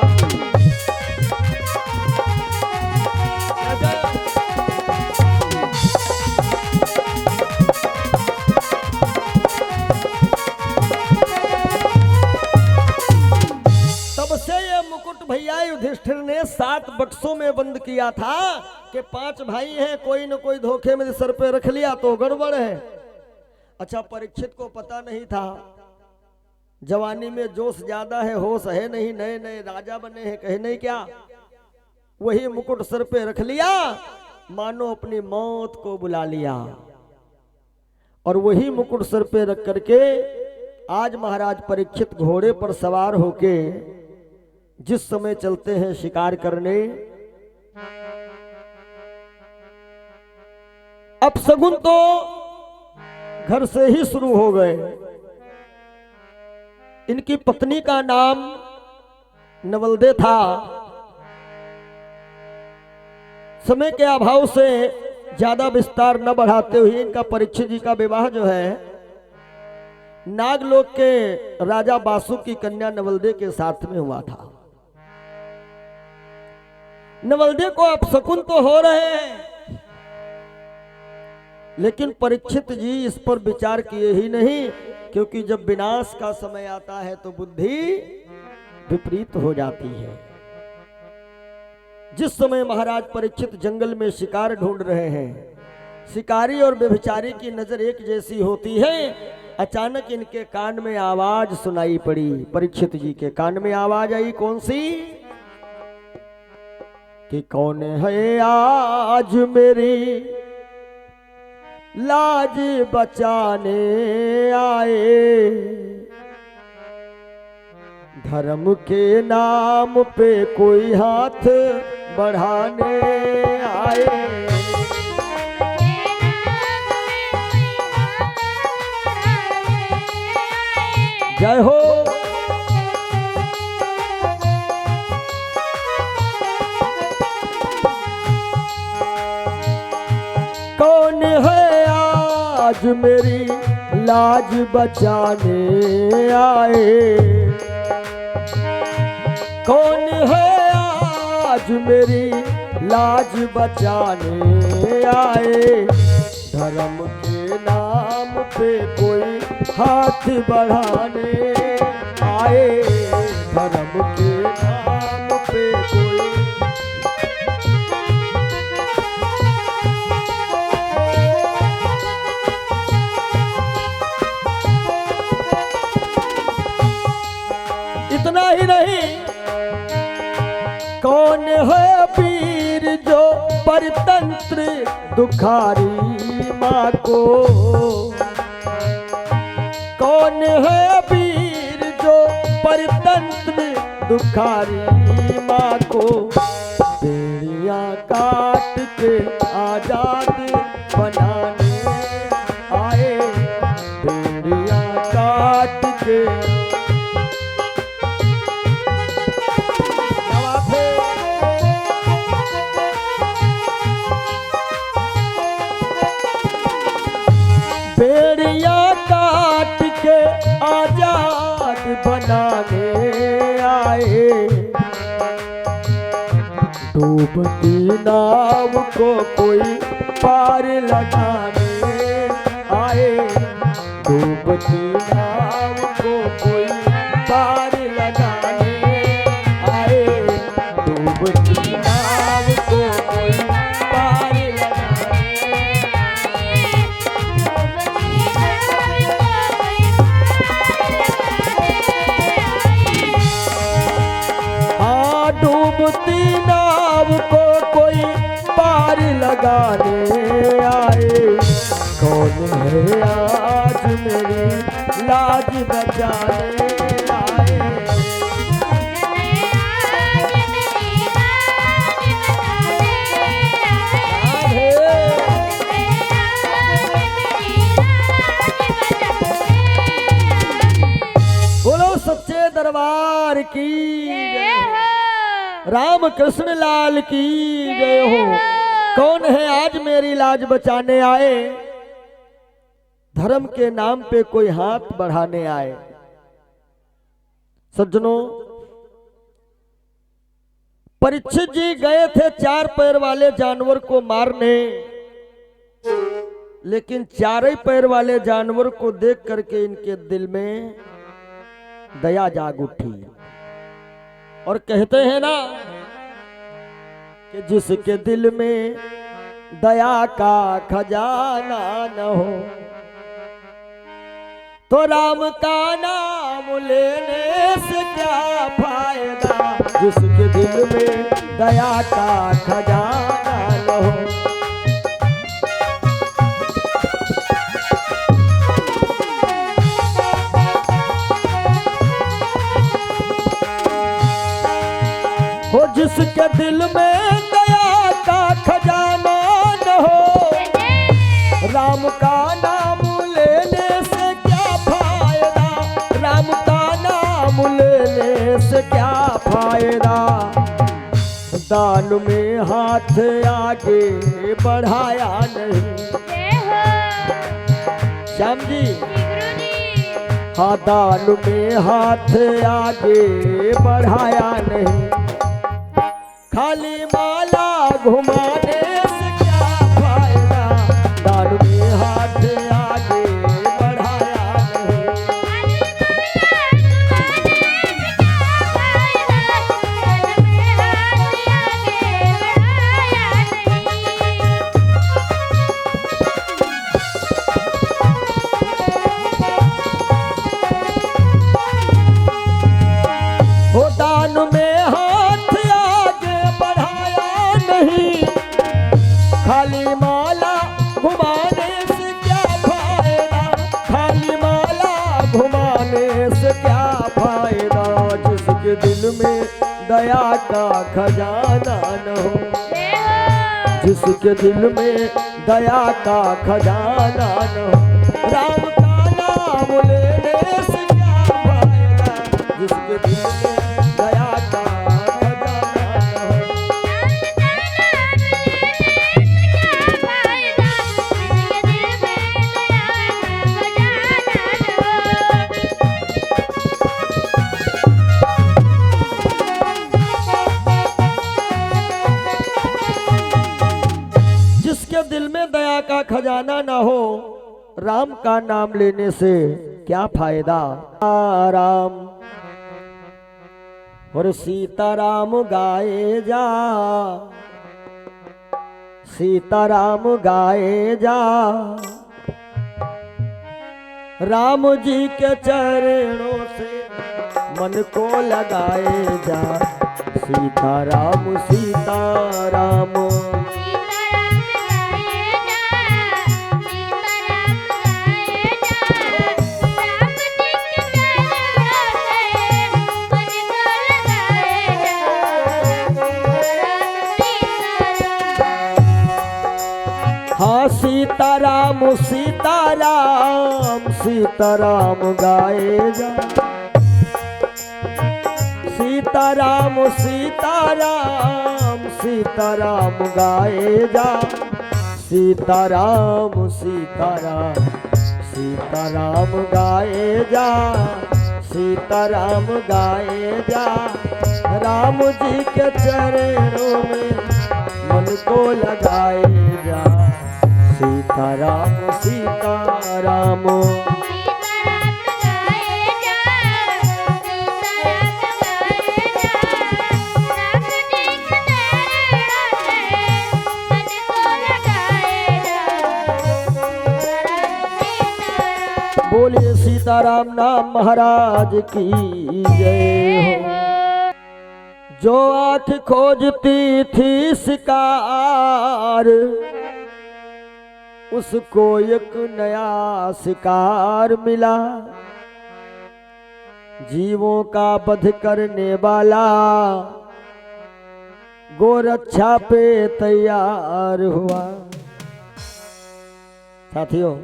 Speaker 1: भैया युधिष्ठिर ने 7 बक्सों में बंद किया था कि 5 भाई हैं, कोई न कोई धोखे में सर पे रख लिया तो गड़बड़ है। अच्छा, परीक्षित को पता नहीं था, जवानी में जोश ज्यादा है, होश है नहीं, नए नए राजा बने हैं, कहे नहीं क्या। वही मुकुट सर पे रख लिया, मानो अपनी मौत को बुला लिया। और वही मुकुट सर पे रख करके आज महाराज परीक्षित घोड़े पर सवार होके जिस समय चलते हैं शिकार करने, अपशगुन तो घर से ही शुरू हो गए। इनकी पत्नी का नाम नवलदे था। समय के अभाव से ज्यादा विस्तार न बढ़ाते हुए इनका परीक्षित जी का विवाह जो है नागलोक के राजा बासु की कन्या नवलदे के साथ में हुआ था। नवलदे को अपशकुन तो हो रहे हैं, लेकिन परीक्षित जी इस पर विचार किए ही नहीं, क्योंकि जब विनाश का समय आता है तो बुद्धि विपरीत हो जाती है। जिस समय महाराज परीक्षित जंगल में शिकार ढूंढ रहे हैं, शिकारी और व्यभिचारी की नजर एक जैसी होती है। अचानक इनके कान में आवाज सुनाई पड़ी, परीक्षित जी के कान में आवाज आई, कौन सी? कि कौन है आज मेरी लाज बचाने आए, धर्म के नाम पे कोई हाथ बढ़ाने आए। जय हो। कौन है आज मेरी लाज बचाने आए, कौन है आज मेरी लाज बचाने आए, धर्म के नाम पे कोई हाथ बढ़ाने आए, धर्म के नाम पे कोई। इतना ही नहीं, कौन है वीर जो परतंत्र दुखारी माँ को, कौन है वीर जो परतंत्र दुखारी माँ को, बेड़ियाँ काट के आज डूबती नाव को कोई पार लगाने आए, डूबती नाव को कोई पार लगाने आए, डूबती नाव को कोई पार हाँ, डूबती नाव को कोई पार लगाने आए। कौन है आज मेरी लाज बचाने आए। बोलो सच्चे दरबार की जय हो। राम कृष्ण लाल की जय हो। कौन है आज मेरी लाज बचाने आए, धर्म के नाम पे कोई हाथ बढ़ाने आए। सज्जनों, परीक्षित जी गए थे 4 पैर वाले जानवर को मारने, लेकिन 4 पैर वाले जानवर को देख करके इनके दिल में दया जाग उठी। और कहते हैं ना कि जिसके दिल में दया का खजाना न हो, तो राम का नाम लेने से क्या फायदा। जिसके दिल में दया का खजाना न हो, जिसके दिल में दया का खजाना न हो, राम का नाम लेने से क्या फायदा। राम का नाम लेने से क्या फायदा। दान में हाथ आगे बढ़ाया नहीं। श्याम जी, हाँ, दान में हाथ आगे बढ़ाया नहीं। खाली माला घुमाने से क्या फायदा। दान में हाथ आगे बढ़ाया नहीं। हो दान में खाली माला घुमाने से क्या फायदा। खाली माला घुमाने से क्या फायदा। जिसके दिल में दया का खजाना न हो, जिसके दिल में दया का खजाना न हो, राम का नाम लेने से क्या फायदा। जिसके दिल में दया का दिल में दया का खजाना ना हो, राम का नाम लेने से क्या फायदा। राम और सीताराम गाए जा, सीताराम गाए जा। राम जी के चरणों से मन को लगाए जा। सीताराम सीताराम हाँ, सीताराम सीताराम सीताराम गाए जा। सीताराम सीताराम सीताराम गाए जा। सीताराम सीताराम सीताराम गाए जा। सीताराम गाए जा। राम जी के चरणों में मन को लगाए जा। सीताराम सीताराम बोलिए सीताराम नाम महाराज की जय हो। जो आँख खोजती थी शिकार उसको एक नया शिकार मिला। जीवों का वध करने वाला गोरक्षा पे तैयार हुआ। साथियों,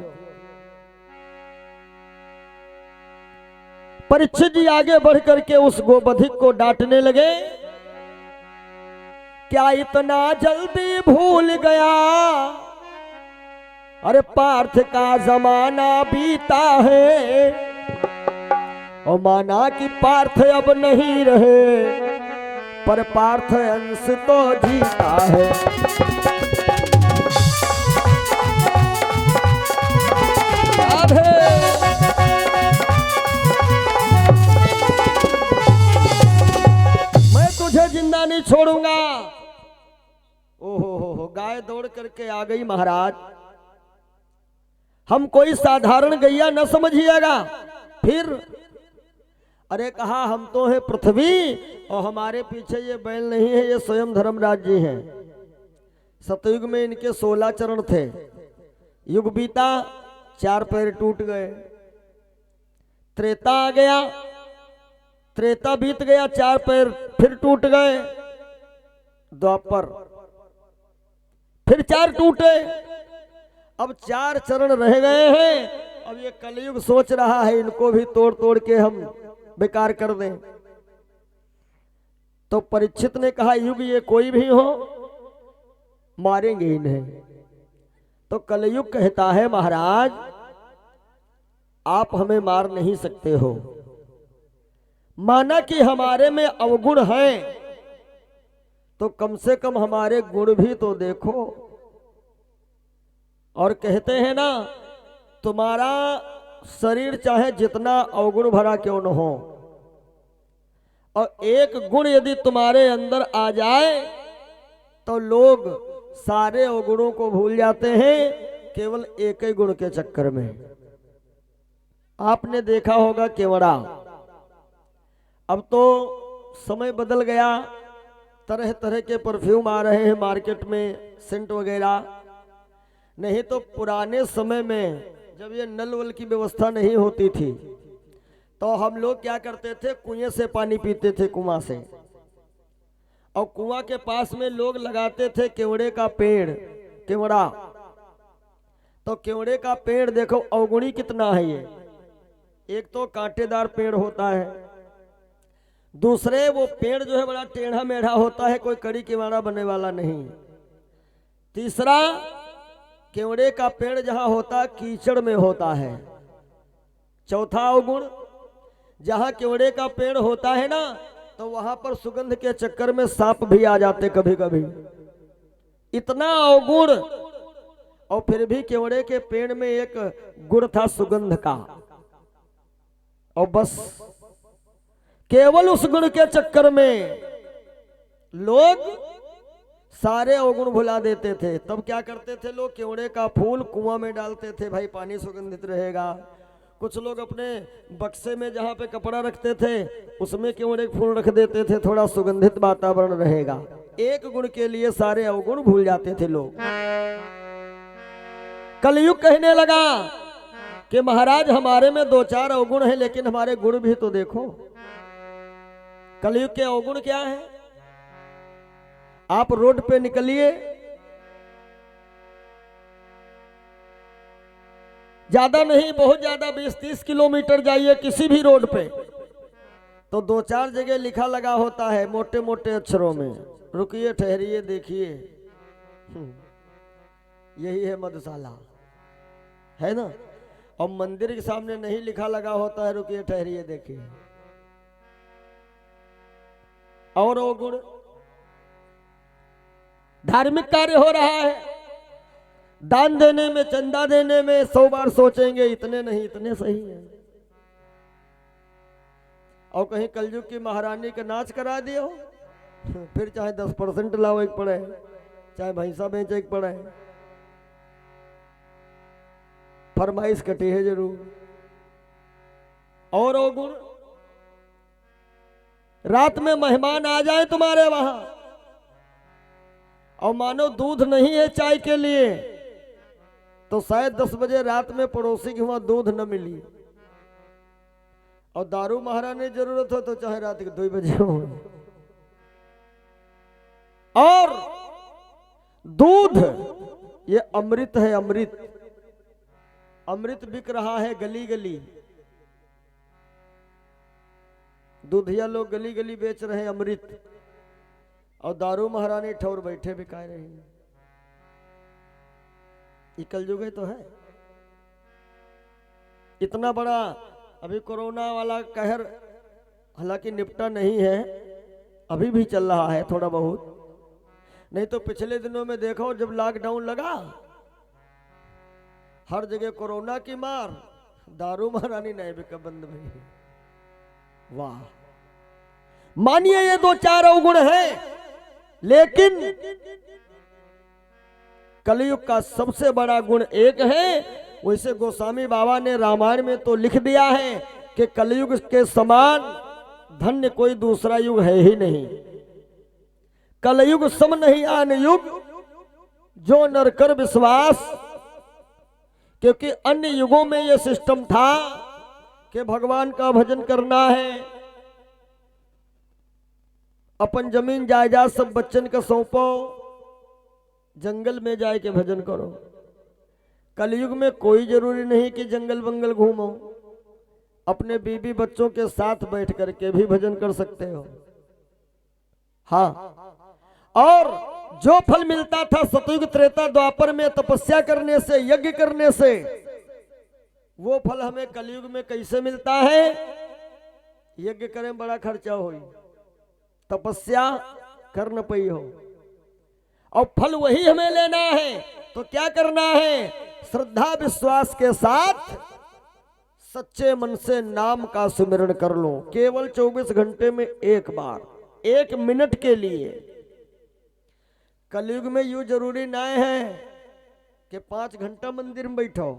Speaker 1: परीक्षित जी आगे बढ़ करके उस गोबधिक को डांटने लगे। क्या इतना जल्दी भूल गया? अरे पार्थ का जमाना बीता है। और माना कि पार्थ अब नहीं रहे, पर पार्थ अंश तो जीता है। मैं तुझे जिंदा नहीं छोड़ूंगा। ओहो, गाय दौड़ करके आ गई। महाराज, हम कोई साधारण गैया न समझिएगा। फिर अरे कहा, हम तो है पृथ्वी और हमारे पीछे ये बैल नहीं है, ये स्वयं धर्मराज जी हैं। सतयुग में इनके 16 चरण थे। युग बीता, 4 पैर टूट गए। त्रेता आ गया, त्रेता बीत गया, 4 पैर फिर टूट गए। द्वापर फिर 4 टूटे, अब 4 चरण रह गए हैं। अब ये कलयुग सोच रहा है इनको भी तोड़ तोड़ के हम बेकार कर दें। तो परीक्षित ने कहा, युग ये कोई भी हो, मारेंगे इन्हें। तो कलयुग कहता है, महाराज आप हमें मार नहीं सकते हो। माना कि हमारे में अवगुण है, तो कम से कम हमारे गुण भी तो देखो। और कहते हैं ना, तुम्हारा शरीर चाहे जितना अवगुण भरा क्यों न हो, और एक गुण यदि तुम्हारे अंदर आ जाए तो लोग सारे अवगुणों को भूल जाते हैं केवल एक ही गुण के चक्कर में। आपने देखा होगा केवड़ा, अब तो समय बदल गया, तरह तरह के परफ्यूम आ रहे हैं मार्केट में, सेंट वगैरह। नहीं तो पुराने समय में जब ये नल वल की व्यवस्था नहीं होती थी, तो हम लोग क्या करते थे, कुएं से पानी पीते थे, कुआं से। और कुआं के पास में लोग लगाते थे केवड़े का पेड़, केवड़ा। तो केवड़े का पेड़ देखो अवगुणी कितना है ये। एक तो कांटेदार पेड़ होता है, दूसरे वो पेड़ जो है बड़ा टेढ़ा मेढ़ा होता है, कोई कड़ी केवड़ा बनने वाला नहीं। तीसरा, केवड़े का पेड़ जहां होता कीचड़ में होता है। चौथा अवगुण, जहां केवड़े का पेड़ होता है ना, तो वहां पर सुगंध के चक्कर में सांप भी आ जाते कभी कभी। इतना अवगुण, और फिर भी केवड़े के पेड़ में एक गुण था सुगंध का। और बस केवल उस गुण के चक्कर में लोग सारे अवगुण भुला देते थे। तब क्या करते थे लोग, केवड़े का फूल कुआं में डालते थे, भाई पानी सुगंधित रहेगा। कुछ लोग अपने बक्से में जहां पे कपड़ा रखते थे उसमें केवड़े के फूल रख देते थे, थोड़ा सुगंधित वातावरण रहेगा। एक गुण के लिए सारे अवगुण भूल जाते थे लोग। कलयुग कहने लगा कि महाराज हमारे में 2-4 अवगुण है, लेकिन हमारे गुण भी तो देखो। कलयुग के अवगुण क्या है? आप रोड पे निकलिए, ज्यादा नहीं बहुत ज्यादा 20-30 किलोमीटर जाइए किसी भी रोड पे, तो 2-4 जगह लिखा लगा होता है मोटे मोटे अक्षरों में, रुकिए ठहरिए देखिए। यही है मधुशाला, है ना। और मंदिर के सामने नहीं लिखा लगा होता है रुकिए ठहरिए देखिए। और अवगुण। धार्मिक कार्य हो रहा है, दान देने में, चंदा देने में 100 बार सोचेंगे, इतने नहीं, इतने सही है। और कहीं कलयुग की महारानी का नाच करा दियो, फिर चाहे 10% लाओ एक पड़े, चाहे भैंसा बेचे एक पड़े, फरमाइश कटी है जरूर। और अवगुण, रात में मेहमान आ जाए तुम्हारे वहां और मानो दूध नहीं है चाय के लिए, तो शायद 10 बजे रात में पड़ोसी के वहां दूध न मिली, और दारू महारानी जरूरत हो तो चाहे रात के 2 बजे हो। और दूध ये अमृत है, अमृत। अमृत बिक रहा है गली गली, दूधिया लोग गली गली बेच रहे हैं अमृत, और दारू महारानी ठौर बैठे बिका रहे हैं। ये कलयुग ही तो है। इतना बड़ा अभी कोरोना वाला कहर हालांकि निपटा नहीं है, अभी भी चल रहा है थोड़ा बहुत। नहीं तो पिछले दिनों में देखो जब लॉकडाउन लगा, हर जगह कोरोना की मार, दारू महारानी नहीं बिका, बंद भाई। वाह, मानिए ये 2-4 अवगुण हैं, लेकिन कलयुग का सबसे बड़ा गुण एक है। वैसे गोस्वामी बाबा ने रामायण में तो लिख दिया है कि कलयुग के समान धन्य कोई दूसरा युग है ही नहीं। कलयुग सम नहीं आन युग, जो नर कर विश्वास। क्योंकि अन्य युगों में यह सिस्टम था कि भगवान का भजन करना है, अपन जमीन जायदाद सब बच्चन का सौंपो, जंगल में जाए के भजन करो। कलयुग में कोई जरूरी नहीं कि जंगल बंगल घूमो, अपने बीबी बच्चों के साथ बैठ करके भी भजन कर सकते हो। हाँ, और जो फल मिलता था सतयुग त्रेता द्वापर में तपस्या करने से, यज्ञ करने से, वो फल हमें कलयुग में कैसे मिलता है? यज्ञ करें बड़ा खर्चा हो, तपस्या कर न पई हो, और फल वही हमें लेना है। तो क्या करना है? श्रद्धा विश्वास के साथ सच्चे मन से नाम का सुमिरन कर लो, केवल 24 घंटे में एक बार, 1 मिनट के लिए। कलयुग में यूं जरूरी ना है कि 5 घंटा मंदिर में बैठो।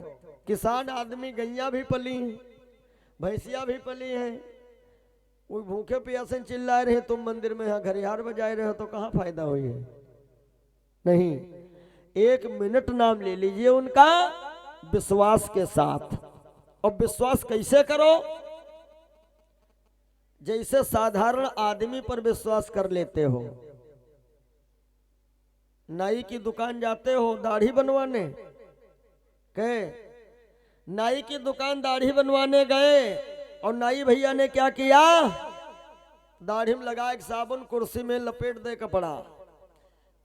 Speaker 1: किसान आदमी गैया भी पली हैं, भैंसिया भी पली हैं, वो भूखे प्यासे चिल्लाए रहे, तुम मंदिर में यहाँ घरियार बजाए रहे हो, तो कहाँ फायदा हुई है? नहीं, 1 मिनट नाम ले लीजिए उनका विश्वास के साथ। और विश्वास कैसे करो? जैसे साधारण आदमी पर विश्वास कर लेते हो। नाई की दुकान जाते हो दाढ़ी बनवाने, कहे नाई की दुकान दाढ़ी बनवाने गए, और नाई भैया ने क्या किया? दाढ़ी में लगा एक साबुन, कुर्सी में लपेट दे कपड़ा।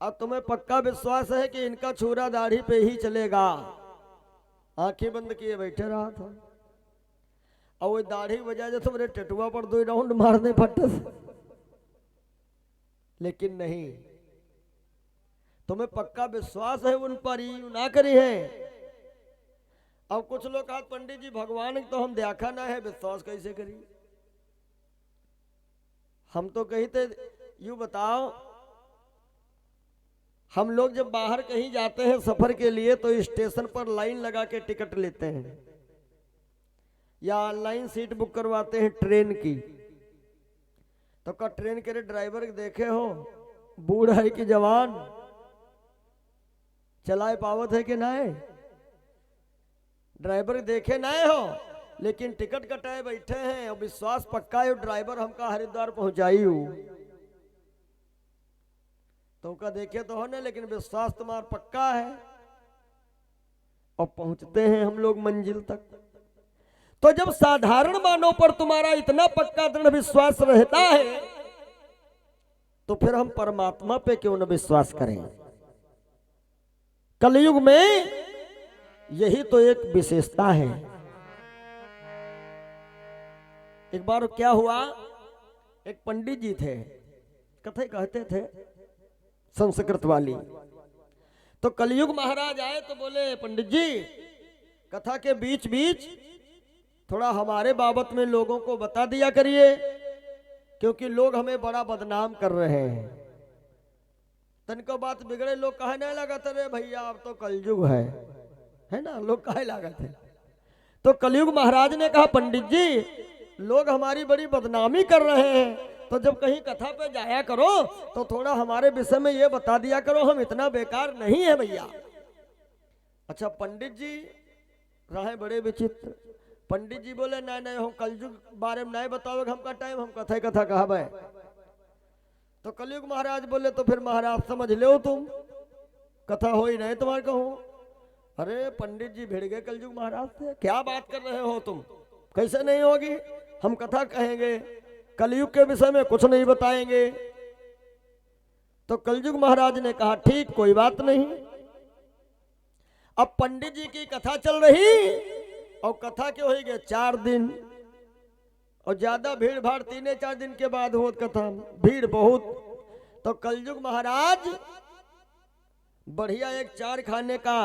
Speaker 1: अब तुम्हें पक्का विश्वास है कि इनका छुरा दाढ़ी पे ही चलेगा, आंखें बंद किए बैठे रहा था, और वो दाढ़ी बजाय जो तुम्हारे टटुआ पर 2 राउंड मारने फटे। लेकिन नहीं, तुम्हें पक्का विश्वास है उन पर, ही ना करी है। अब कुछ लोग कहा पंडित जी भगवान तो हम देखा ना है, विश्वास कैसे करी? हम तो कहते यूं बताओ, हम लोग जब बाहर कहीं जाते हैं सफर के लिए तो स्टेशन पर लाइन लगा के टिकट लेते हैं, या ऑनलाइन सीट बुक करवाते हैं ट्रेन की। तो का ट्रेन के ड्राइवर देखे हो, बूढ़ा है कि जवान, चलाए पावत है कि नहीं? ड्राइवर देखे नहीं हो, लेकिन टिकट कटाए बैठे हैं, और विश्वास पक्का है ड्राइवर हमका हरिद्वार पहुंचाई हूं। तो का देखे तो हो ना, लेकिन विश्वास तुम्हारा पक्का है, और पहुंचते हैं हम लोग मंजिल तक। तो जब साधारण मानव पर तुम्हारा इतना पक्का दृढ़ विश्वास रहता है, तो फिर हम परमात्मा पे क्यों न विश्वास करें? कलयुग में यही तो एक विशेषता है। एक बार क्या हुआ, एक पंडित जी थे, कथा कहते थे संस्कृत वाली। तो कलयुग महाराज आए तो बोले पंडित जी कथा के बीच बीच थोड़ा हमारे बाबत में लोगों को बता दिया करिए, क्योंकि लोग हमें बड़ा बदनाम कर रहे हैं। तनको बात बिगड़े लोग कहे नहीं लागत रे भैया अब तो कलयुग है ना, लोग कहे लागत है। तो कलयुग महाराज ने कहा पंडित जी लोग हमारी बड़ी बदनामी कर रहे हैं, तो जब कहीं कथा पे जाया करो तो थोड़ा हमारे विषय में ये बता दिया करो, हम इतना बेकार नहीं है भैया। अच्छा पंडित जी रहे बड़े विचित्र। पंडित जी बोले नहीं नहीं हम कलयुग बारे में नहीं बताओगे, हमका टाइम हम कथा कथा कहबे। तो कलयुग महाराज बोले तो फिर महाराज समझ लो तुम कथा हो ही नहीं तुम्हारे कहूँ। अरे पंडित जी भिड़ गए कलयुग महाराज से, क्या बात कर रहे हो तुम, कैसे नहीं होगी, हम कथा कहेंगे, कलयुग के विषय में कुछ नहीं बताएंगे। तो कलयुग महाराज ने कहा ठीक कोई बात नहीं। अब पंडित जी की कथा चल रही और कथा के हो गए 4 दिन और ज्यादा भीड़ भाड़ 3-4 दिन के बाद हो कथा, भीड़ बहुत। तो कलयुग महाराज बढ़िया एक 4 खाने का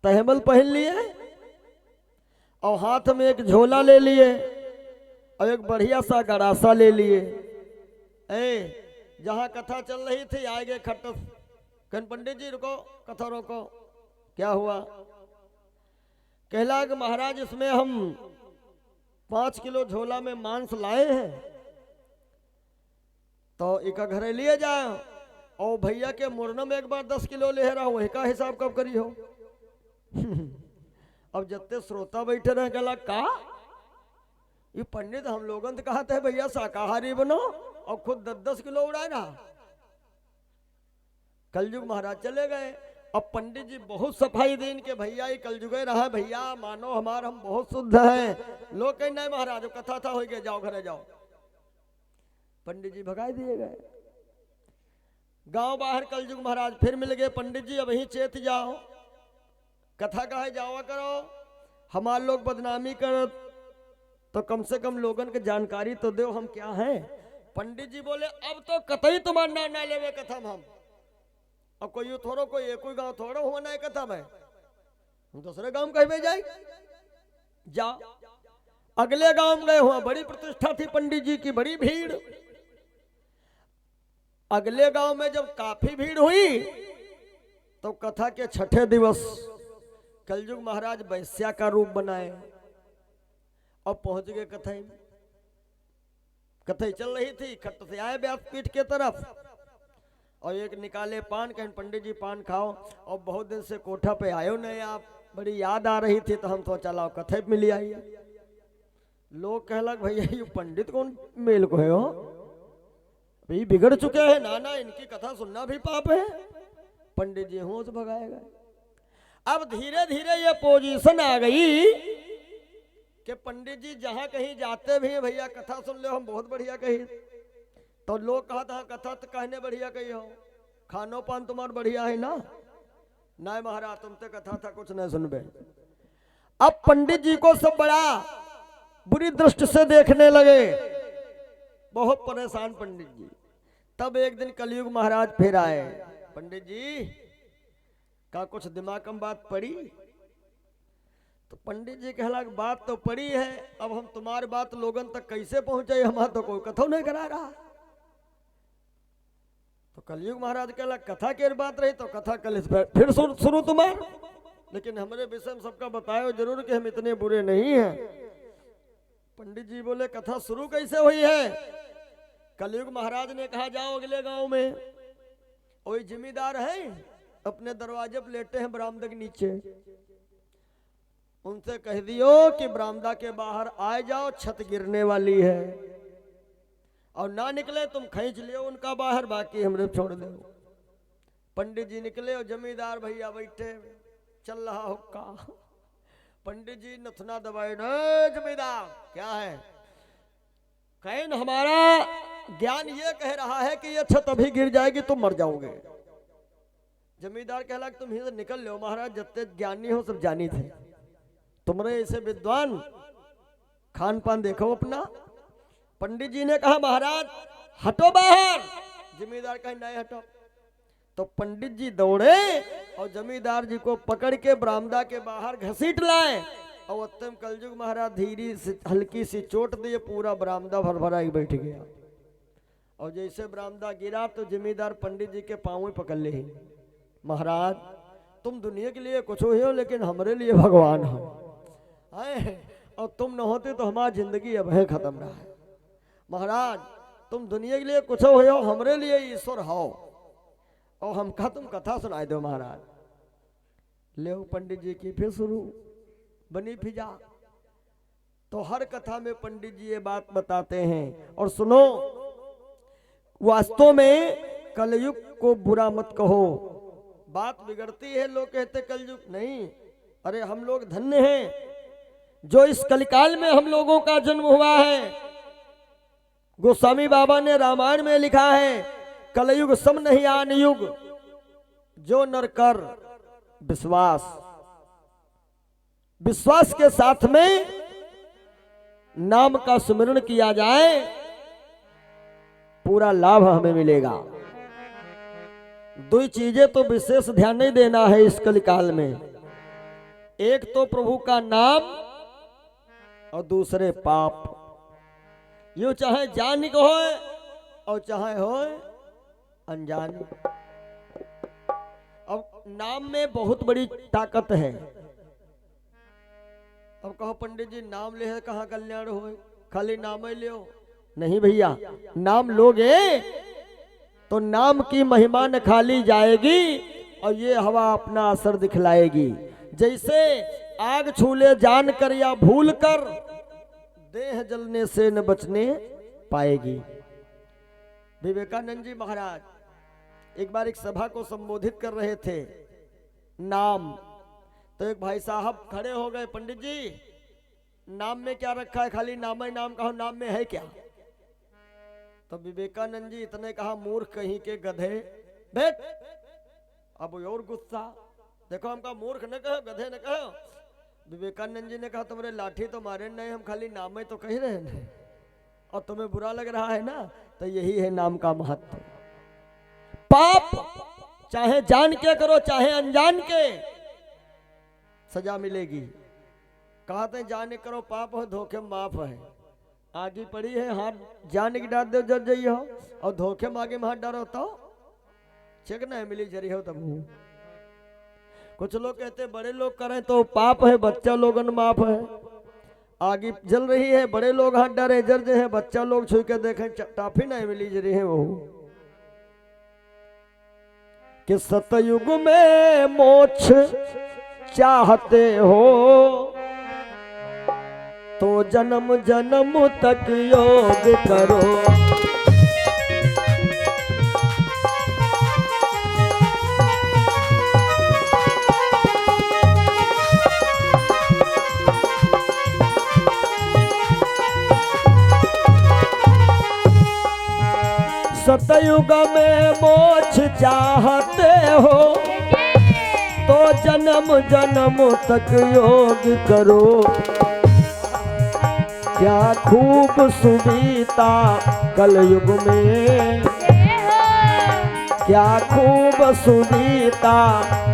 Speaker 1: तहमल पहन लिए और हाथ में एक झोला ले लिए और एक बढ़िया सा गड़ासा ले लिए। जहां कथा चल रही थी आए गए खट्टस, कहन पंडित जी रुको कथा रोको। क्या हुआ? कहला कि महाराज इसमें हम 5 किलो झोला में मांस लाए हैं, तो इका घरे लिए जाए और भैया के मुरना में एक बार 10 किलो ले रहा हूं, का हिसाब कब करी हो? अब जत्ते श्रोता बैठे रहे कहला का ये पंडित हम लोगन तो कहते हैं भैया शाकाहारी बनो और खुद 10-10 किलो उड़ाए ना। कलयुग महाराज चले गए। अब पंडित जी बहुत सफाई दीन के भैया ये कलयुग रहा भैया मानो हमार हम बहुत शुद्ध हैं। लोग कहीं नहीं महाराज कथा था हो गया जाओ घरे जाओ। पंडित जी भगाए दिए गए। गांव बाहर कलयुग महाराज फिर मिल गए, पंडित जी अब यहीं चेत जाओ, कथा कहे जावा करो, हमार लोग बदनामी कर तो कम से कम लोगन के जानकारी तो दो हम क्या हैं। पंडित जी बोले अब तो कतई तुम्हार नाम ना लेवे कथा में हम, अब कोई थोड़ो कोई एक गांव थोड़ो हुआ ना कथा में, हम दूसरे गांव कहे जाए जा। अगले गांव गए हुआ, बड़ी प्रतिष्ठा थी पंडित जी की, बड़ी भीड़। अगले गांव में जब काफी भीड़ हुई तो कथा के 6ठे दिवस कलयुग महाराज वैश्या का रूप बनाए और पहुंच गए कथई। कथई चल रही थी, खट्ट से आए व्यासपीठ के तरफ और एक निकाले पान, कहें पंडित जी पान खाओ, और बहुत दिन से कोठा पे आयो नहीं आप, बड़ी याद आ रही थी तो हम सोचा लाओ कथे मिली आई। लोग कहलक भैया ये पंडित कौन मेल को है हो, भाई बिगड़ चुके हैं, ना ना इनकी कथा सुनना भी पाप है। पंडित जी होश भगाए गए। अब धीरे धीरे ये पोजीशन आ गई कि पंडित जी जहां कहीं जाते भी हैं भैया कथा सुन लो हम बहुत बढ़िया कही, तो लोग कहा था कथा तो कहने बढ़िया कही हो, खानो पान तुम्हारा बढ़िया है ना, नहीं महाराज तुमसे कथा था कुछ नहीं सुनबे। अब पंडित जी को सब बड़ा बुरी दृष्टि से देखने लगे, बहुत परेशान पंडित जी। तब एक दिन कलयुग महाराज फिर आए, पंडित जी का कुछ दिमाग में बात पड़ी? तो पंडित जी कहला बात तो पड़ी है, अब हम तुम्हारी बात लोगन तक कैसे पहुंचे, हमारा तो कोई कथा नहीं करा रहा। तो कलयुग महाराज कहला कथा के बात रही तो कथा कल फिर शुरू तुम्हार, लेकिन हमारे विषय में सबका बताओ जरूर कि हम इतने बुरे नहीं हैं। पंडित जी बोले कथा शुरू कैसे हुई है? कलयुग महाराज ने कहा जाओ अगले गांव में, वही जिम्मेदार है अपने दरवाजे पर लेटे हैं बरामदा के नीचे, उनसे कह दियो कि बरामदा के बाहर आए जाओ छत गिरने वाली है, और ना निकले तुम खींच लियो उनका बाहर, बाकी हमरे छोड़ दो। पंडित जी निकले और जमींदार भैया बैठे, चल रहा हुक्का। पंडित जी नथना दबाए, न जमींदार क्या है? कहें हमारा ज्ञान ये कह रहा है कि ये छत अभी गिर जाएगी तुम मर जाओगे। जमींदार कहला कि तुम ही से निकल लो महाराज, जितने ज्ञानी हो सब जानी थे, तुमरे ऐसे विद्वान खान पान देखो अपना। पंडित जी ने कहा महाराज हटो बाहर। जमींदार कहे नहीं हटो। तो पंडित जी दौड़े और जमींदार जी को पकड़ के बरामदा के बाहर घसीट लाए और उत्तम कलयुग महाराज धीरे से हल्की सी चोट दिए, पूरा बरामदा भरभरा बैठ गया। और जैसे बरामदा गिरा तो जमींदार पंडित जी के पाँव में पकड़ ले, महाराज तुम दुनिया के लिए कुछ हो लेकिन हमारे लिए भगवान हो, और तुम न होते तो हमारी जिंदगी अब है खत्म रहा है। महाराज तुम दुनिया के लिए कुछ हो, हमारे लिए ईश्वर हो, और हमका तुम कथा सुनाए दो। महाराज ले पंडित जी की फिर शुरू बनी फिजा। तो हर कथा में पंडित जी ये बात बताते हैं। और सुनो, वास्तव में कलयुग को बुरा मत कहो, बात बिगड़ती है, लोग कहते कलयुग नहीं। अरे हम लोग धन्य हैं जो इस कलिकाल में हम लोगों का जन्म हुआ है। गोस्वामी बाबा ने रामायण में लिखा है, कलयुग सम नहीं आन युग, जो नर कर विश्वास। विश्वास के साथ में नाम का स्मरण किया जाए, पूरा लाभ हमें मिलेगा। दो चीजें तो विशेष ध्यान नहीं देना है इस कलिकाल में, एक तो प्रभु का नाम और दूसरे पाप। यो चाहे जान को हो और चाहे हो अनजान। अब नाम में बहुत बड़ी ताकत है। अब कहो पंडित जी नाम ले कहाँ कल्याण हो, खाली नाम ही ले। नहीं भैया, नाम लोगे तो नाम की महिमा न खाली जाएगी और ये हवा अपना असर दिखलाएगी। जैसे आग छूले जान कर या भूल कर, देह जलने से न बचने पाएगी। विवेकानंद जी महाराज एक बार एक सभा को संबोधित कर रहे थे, नाम। तो एक भाई साहब खड़े हो गए, पंडित जी नाम में क्या रखा है, खाली नाम ही नाम कहो, नाम में है क्या? तो विवेकानंद जी इतने कहा, मूर्ख कहीं के गधे, बैठ। अब और गुस्सा, देखो हमका मूर्ख न कहो, गधे न कहो। विवेकानंद जी ने कहा तुम्हारे लाठी तो मारे नहीं, हम खाली नाम ही तो कह रहे हैं और तुम्हें बुरा लग रहा है ना। तो यही है नाम का महत्व। पाप चाहे जान के करो चाहे अनजान के, सजा मिलेगी। कहते हैं जाने करो पाप हो, धोखे में माफ है। आगे पड़ी है, हाथ जाने की डाल दो जर जाइए हो, और धोखे में आगे में हाथ डालो तो चेक नहीं मिली जरी हो तब। कुछ लोग कहते बड़े लोग करें तो पाप है, बच्चा लोगन माफ है। आगे जल रही है, बड़े लोग हाथ डाले जर है, बच्चा लोग छू के देखें टाफी नहीं मिली जरी है। वो कि सतयुग में मोक्ष चाहते हो तो जन्म जन्म तक योग करो। सतयुग में मोक्ष चाहते हो तो जन्म जन्म तक योग करो। क्या खूब सुविधा कलयुग में, क्या खूब सुविधा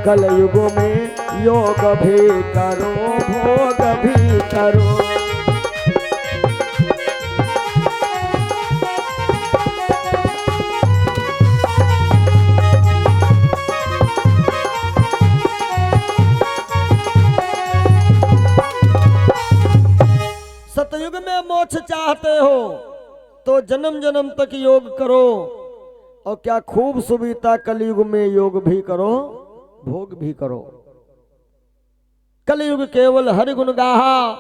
Speaker 1: कलयुग में, योग भी करो भोग भी करो। सतयुग में मोक्ष चाहते हो तो जन्म जन्म तक योग करो, और क्या खूब सुविधा कलयुग में, योग भी करो भोग भी करो। कलयुग केवल हरि गुण गाहा।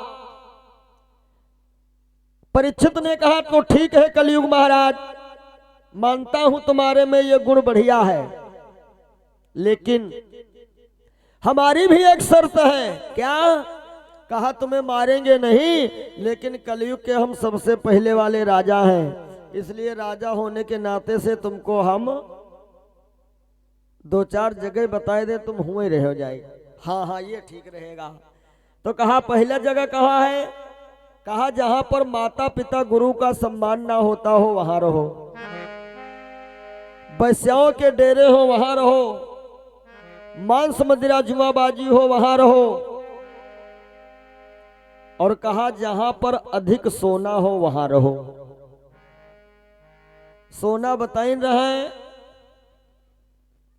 Speaker 1: परीक्षित ने कहा तो ठीक है कलयुग महाराज, मानता हूं तुम्हारे में ये गुण बढ़िया है, लेकिन हमारी भी एक शर्त है। क्या? कहा तुम्हें मारेंगे नहीं, लेकिन कलयुग के हम सबसे पहले वाले राजा हैं, इसलिए राजा होने के नाते से तुमको हम दो चार जगह बताए दे, तुम हुए रह हो जाएगा। हाँ हाँ ये ठीक रहेगा। तो कहा पहला जगह कहाँ है? कहा जहां पर माता पिता गुरु का सम्मान ना होता हो वहां रहो। वैश्याओं के डेरे हो वहां रहो, मांस मदिरा जुआबाजी हो वहां रहो, और कहा जहां पर अधिक सोना हो वहां रहो। सोना बताई रहे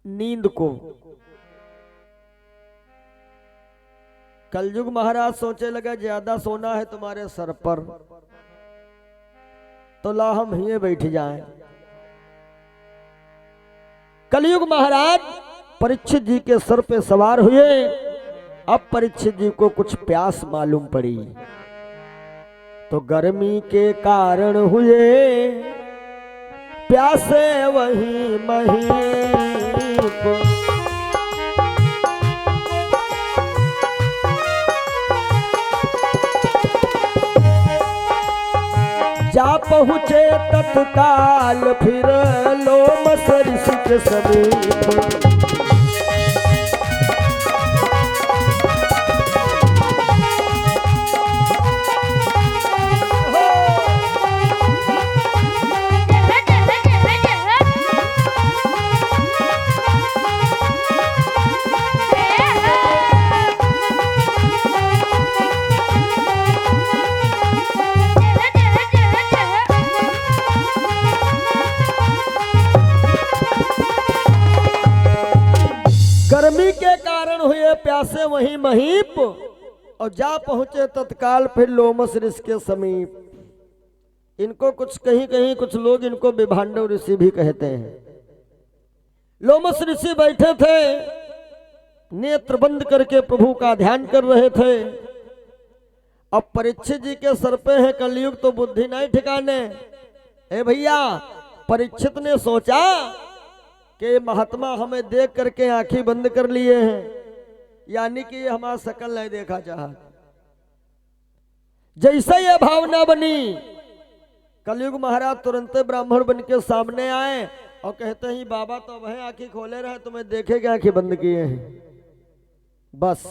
Speaker 1: नींद को। कलयुग महाराज सोचे लगा ज्यादा सोना है तुम्हारे सर पर, तो ला हम ही बैठ जाएं। कलयुग महाराज परीक्षित जी के सर पे सवार हुए। अब परीक्षित जी को कुछ प्यास मालूम पड़ी, तो गर्मी के कारण हुए प्यासे वही महीप। जा पहुँचे तत्काल फिर लोमस ऋषि के समीप। गर्मी के कारण हुए प्यासे वहीं महीप, और जा पहुंचे तत्काल फिर लोमस ऋषि के समीप। इनको कुछ कहीं कहीं कुछ लोग इनको विभांडव ऋषि भी कहते हैं। लोमस ऋषि बैठे थे, नेत्र बंद करके प्रभु का ध्यान कर रहे थे। अब परीक्षित जी के सर पे है कलयुग, तो बुद्धि नहीं ठिकाने। ए भैया, परीक्षित ने सोचा कि महात्मा हमें देख करके आंखें बंद कर लिए हैं, यानी कि हमारा शकल नहीं देखा चाहा। जैसे ये भावना बनी, कलयुग महाराज तुरंत ब्राह्मण बन के सामने आए और कहते हैं बाबा तो वह आंखें खोले रहे, तुम्हें देखे के आंखें बंद किए हैं। बस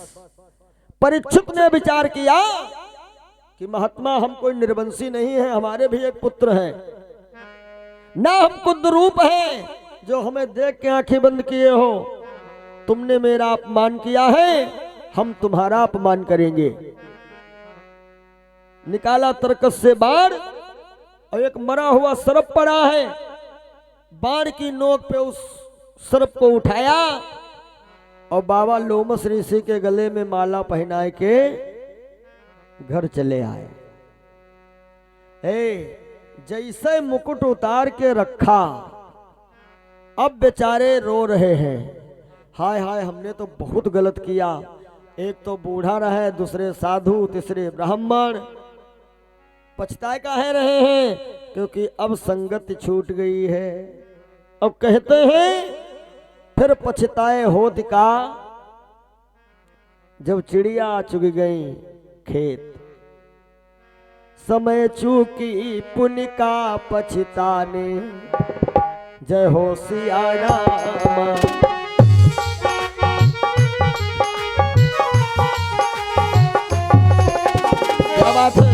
Speaker 1: परीक्षित ने विचार किया कि महात्मा हम कोई निर्वंशी नहीं है, हमारे भी एक पुत्र है, ना हम कुद्र रूप है जो हमें देख के आंखें बंद किए हो। तुमने मेरा अपमान किया है, हम तुम्हारा अपमान करेंगे। निकाला तरकस से बाण, और एक मरा हुआ सर्प पड़ा है, बाण की नोक पे उस सर्प को उठाया और बाबा लोमस ऋषि के गले में माला पहनाए के घर चले आए। जैसे मुकुट उतार के रखा, अब बेचारे रो रहे हैं, हाय हाय हमने तो बहुत गलत किया। एक तो बूढ़ा रहे, दूसरे साधु, तीसरे ब्राह्मण। पछताए काहे रहे हैं? क्योंकि अब संगति छूट गई है। अब कहते हैं फिर पछताए होत का, जब चिड़िया चुग गई खेत। समय चूकी पुण्य का पछताने, जय हो सिया राम। क्या बात है?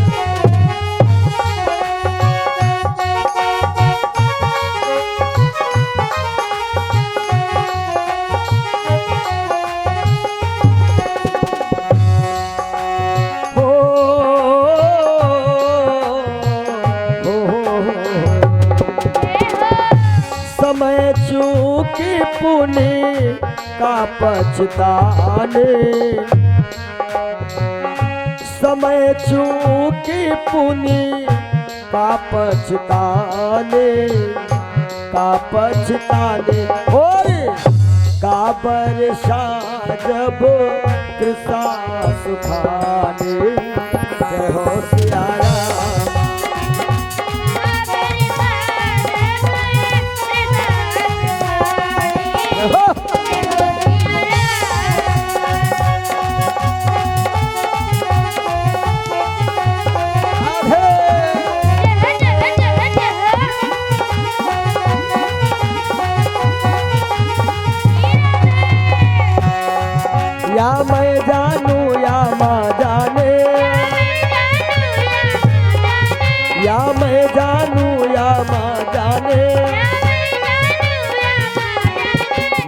Speaker 1: समय चूकी पुण्य का पछताने, समय चूकी पुण्य का पछताने, का पछताने। और का बरसा जब कृष्णा सुखाने, जय हो सिया राम। या मैं जानू या माँ जाने,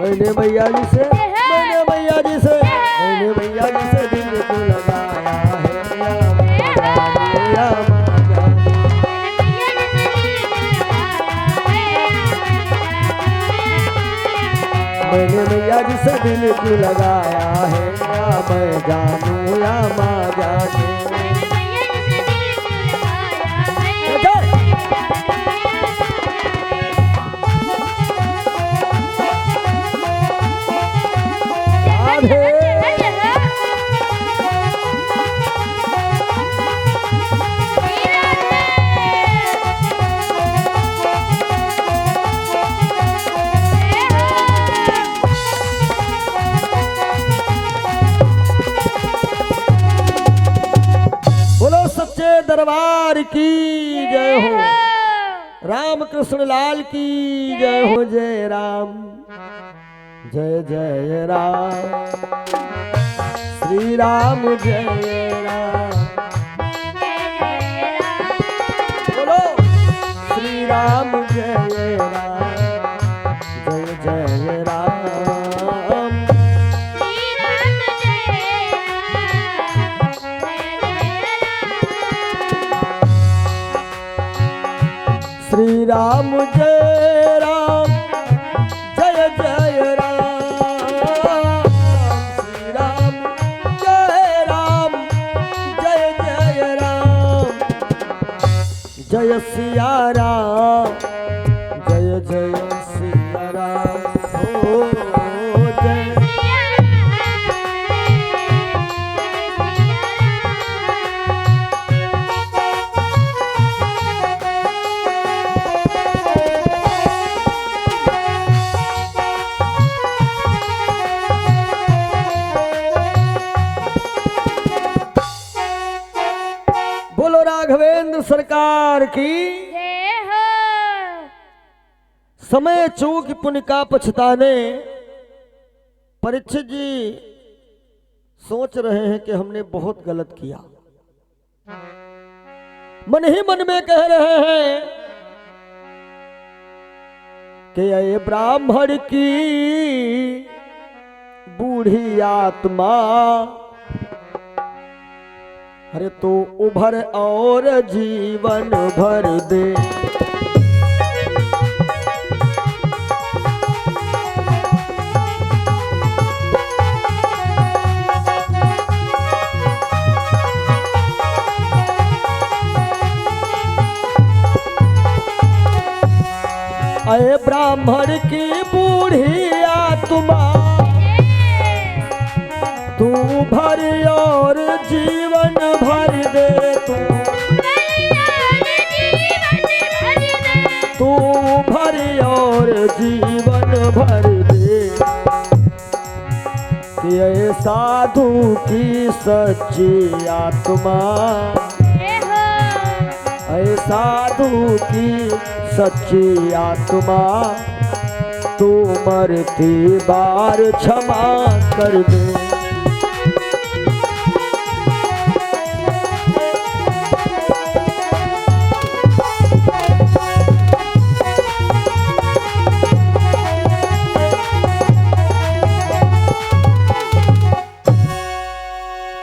Speaker 1: मैंने मैया जी से मैंने मैया जी से मैंने मैया जी से दिल को लगाया है या माँ मैंने मैया जी से दिल को लगाया है या मैं जानू या माँ जाने बोलो सच्चे दरबार की जय हो राम कृष्ण लाल की जय हो जय राम जय जय राम श्री राम जय राम बोलो श्री राम जय राम जय जय राम श्री राम जय राम जय जय राम श्री राम जय राम जय जय राम जय सिया राम जय जय सिया राम हो जय बोलो राघवेंद्र सरकार की
Speaker 2: जय हो।
Speaker 1: समय चूक पुण्य का पछताने परीक्षित जी सोच रहे हैं कि हमने बहुत गलत किया मन ही मन में कह रहे हैं कि ये ब्राह्मण की बूढ़ी आत्मा अरे तो उभर और जीवन भर दे अये ब्राह्मण की बूढ़ी आत्मा तू भर और जीवन भर दे तू भर और जीवन भर दे ये साधु की सच्ची आत्मा ये साधु की सच्ची आत्मा तू मरती बार क्षमा कर दे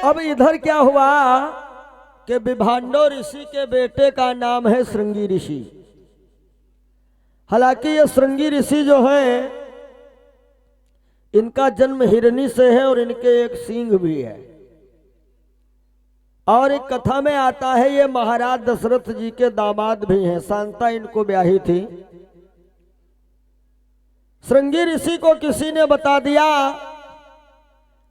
Speaker 1: अब इधर क्या हुआ कि विभांडो ऋषि के बेटे का नाम है श्रृंगी ऋषि। हालांकि ये श्रृंगी ऋषि जो हैं इनका जन्म हिरणी से है और इनके एक सींग भी है। और एक कथा में आता है ये महाराज दशरथ जी के दामाद भी हैं। शांता इनको ब्याही थी। श्रृंगी ऋषि को किसी ने बता दिया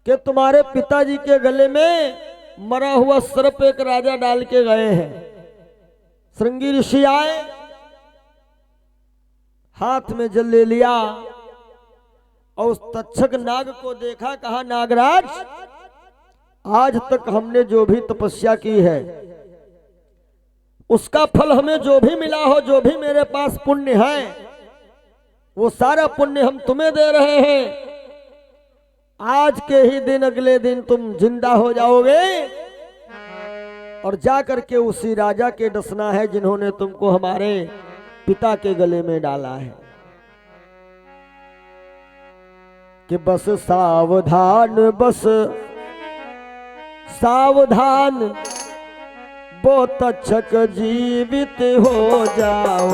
Speaker 1: कि तुम्हारे पिताजी के गले में मरा हुआ सर्प एक राजा डाल के गए हैं। श्रृंगी ऋषि आए, हाथ में जल ले लिया और उस तक्षक नाग को देखा। कहा, नागराज, आज तक हमने जो भी तपस्या की है उसका फल हमें जो भी मिला हो, जो भी मेरे पास पुण्य है, वो सारा पुण्य हम तुम्हें दे रहे हैं। आज के ही दिन, अगले दिन तुम जिंदा हो जाओगे और जा करके उसी राजा के डसना है जिन्होंने तुमको हमारे पिता के गले में डाला है। कि बस सावधान, बस सावधान, बहुत तक्षक जीवित हो जाओ।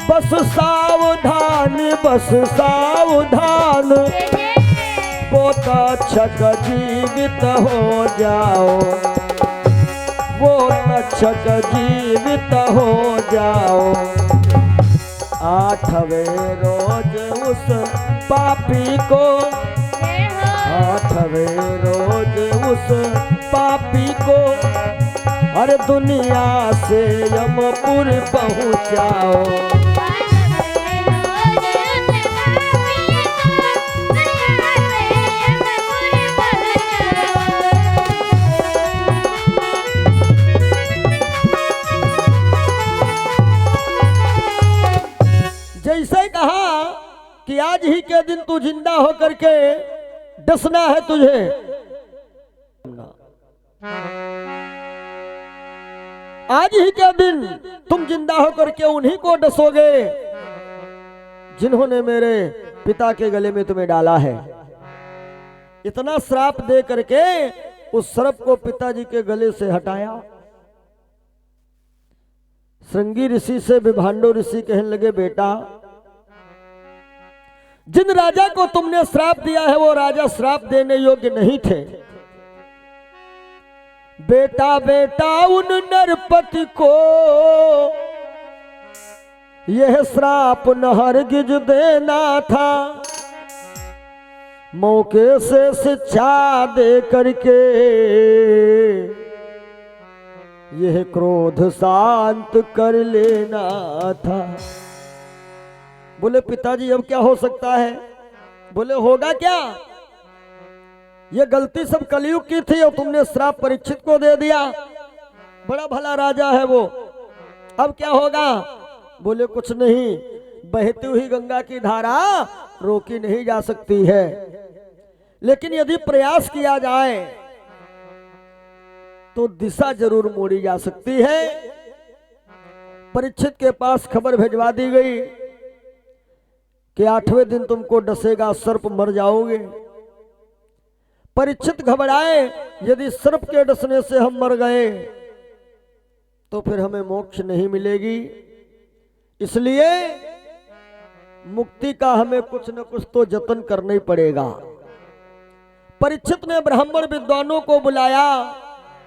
Speaker 1: बस सावधान, बस सावधान, बहुत तक्षक जीवित हो जाओ, वो तक्षक जीवित हो जाओ। आठवें रोज उस पापी को, आठवें रोज उस पापी को हर दुनिया से यमपुर पहुँचाओ। जैसे कहा कि आज ही के दिन तू जिंदा होकर के डसना है तुझे, आज ही के दिन तुम जिंदा होकर के उन्हीं को डसोगे जिन्होंने मेरे पिता के गले में तुम्हें डाला है। इतना श्राप दे करके उस सर्प को पिताजी के गले से हटाया। श्रृंगी ऋषि से विभांडो ऋषि कहने लगे, बेटा जिन राजा को तुमने श्राप दिया है वो राजा श्राप देने योग्य नहीं थे। बेटा बेटा उन नरपति को यह श्राप न हरगिज देना था। मौके से शिक्षा दे करके यह क्रोध शांत कर लेना था। बोले पिताजी अब क्या हो सकता है? बोले होगा क्या, ये गलती सब कलयुग की थी और तुमने श्राप परीक्षित को दे दिया। बड़ा भला राजा है वो, अब क्या होगा? बोले कुछ नहीं, बहती हुई गंगा की धारा रोकी नहीं जा सकती है, लेकिन यदि प्रयास किया जाए तो दिशा जरूर मोड़ी जा सकती है। परीक्षित के पास खबर भिजवा दी गई कि 8वें दिन तुमको डसेगा सर्प, मर जाओगे। परीक्षित घबराए, यदि सर्प के डसने से हम मर गए तो फिर हमें मोक्ष नहीं मिलेगी, इसलिए मुक्ति का हमें कुछ न कुछ तो जतन करना ही पड़ेगा। परीक्षित ने ब्राह्मण विद्वानों को बुलाया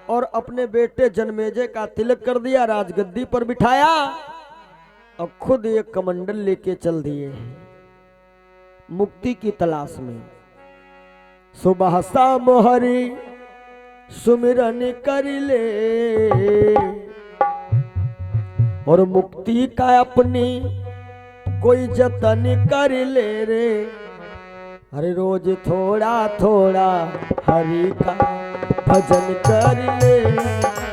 Speaker 1: और अपने बेटे जन्मेजय का तिलक कर दिया, राजगद्दी पर बिठाया और खुद एक कमंडल लेके चल दिए मुक्ति की तलाश में। सुबह शाम हरि सुमिरन कर ले और मुक्ति का अपनी कोई जतन कर ले रे। हर रोज थोड़ा थोड़ा हरि का भजन कर ले,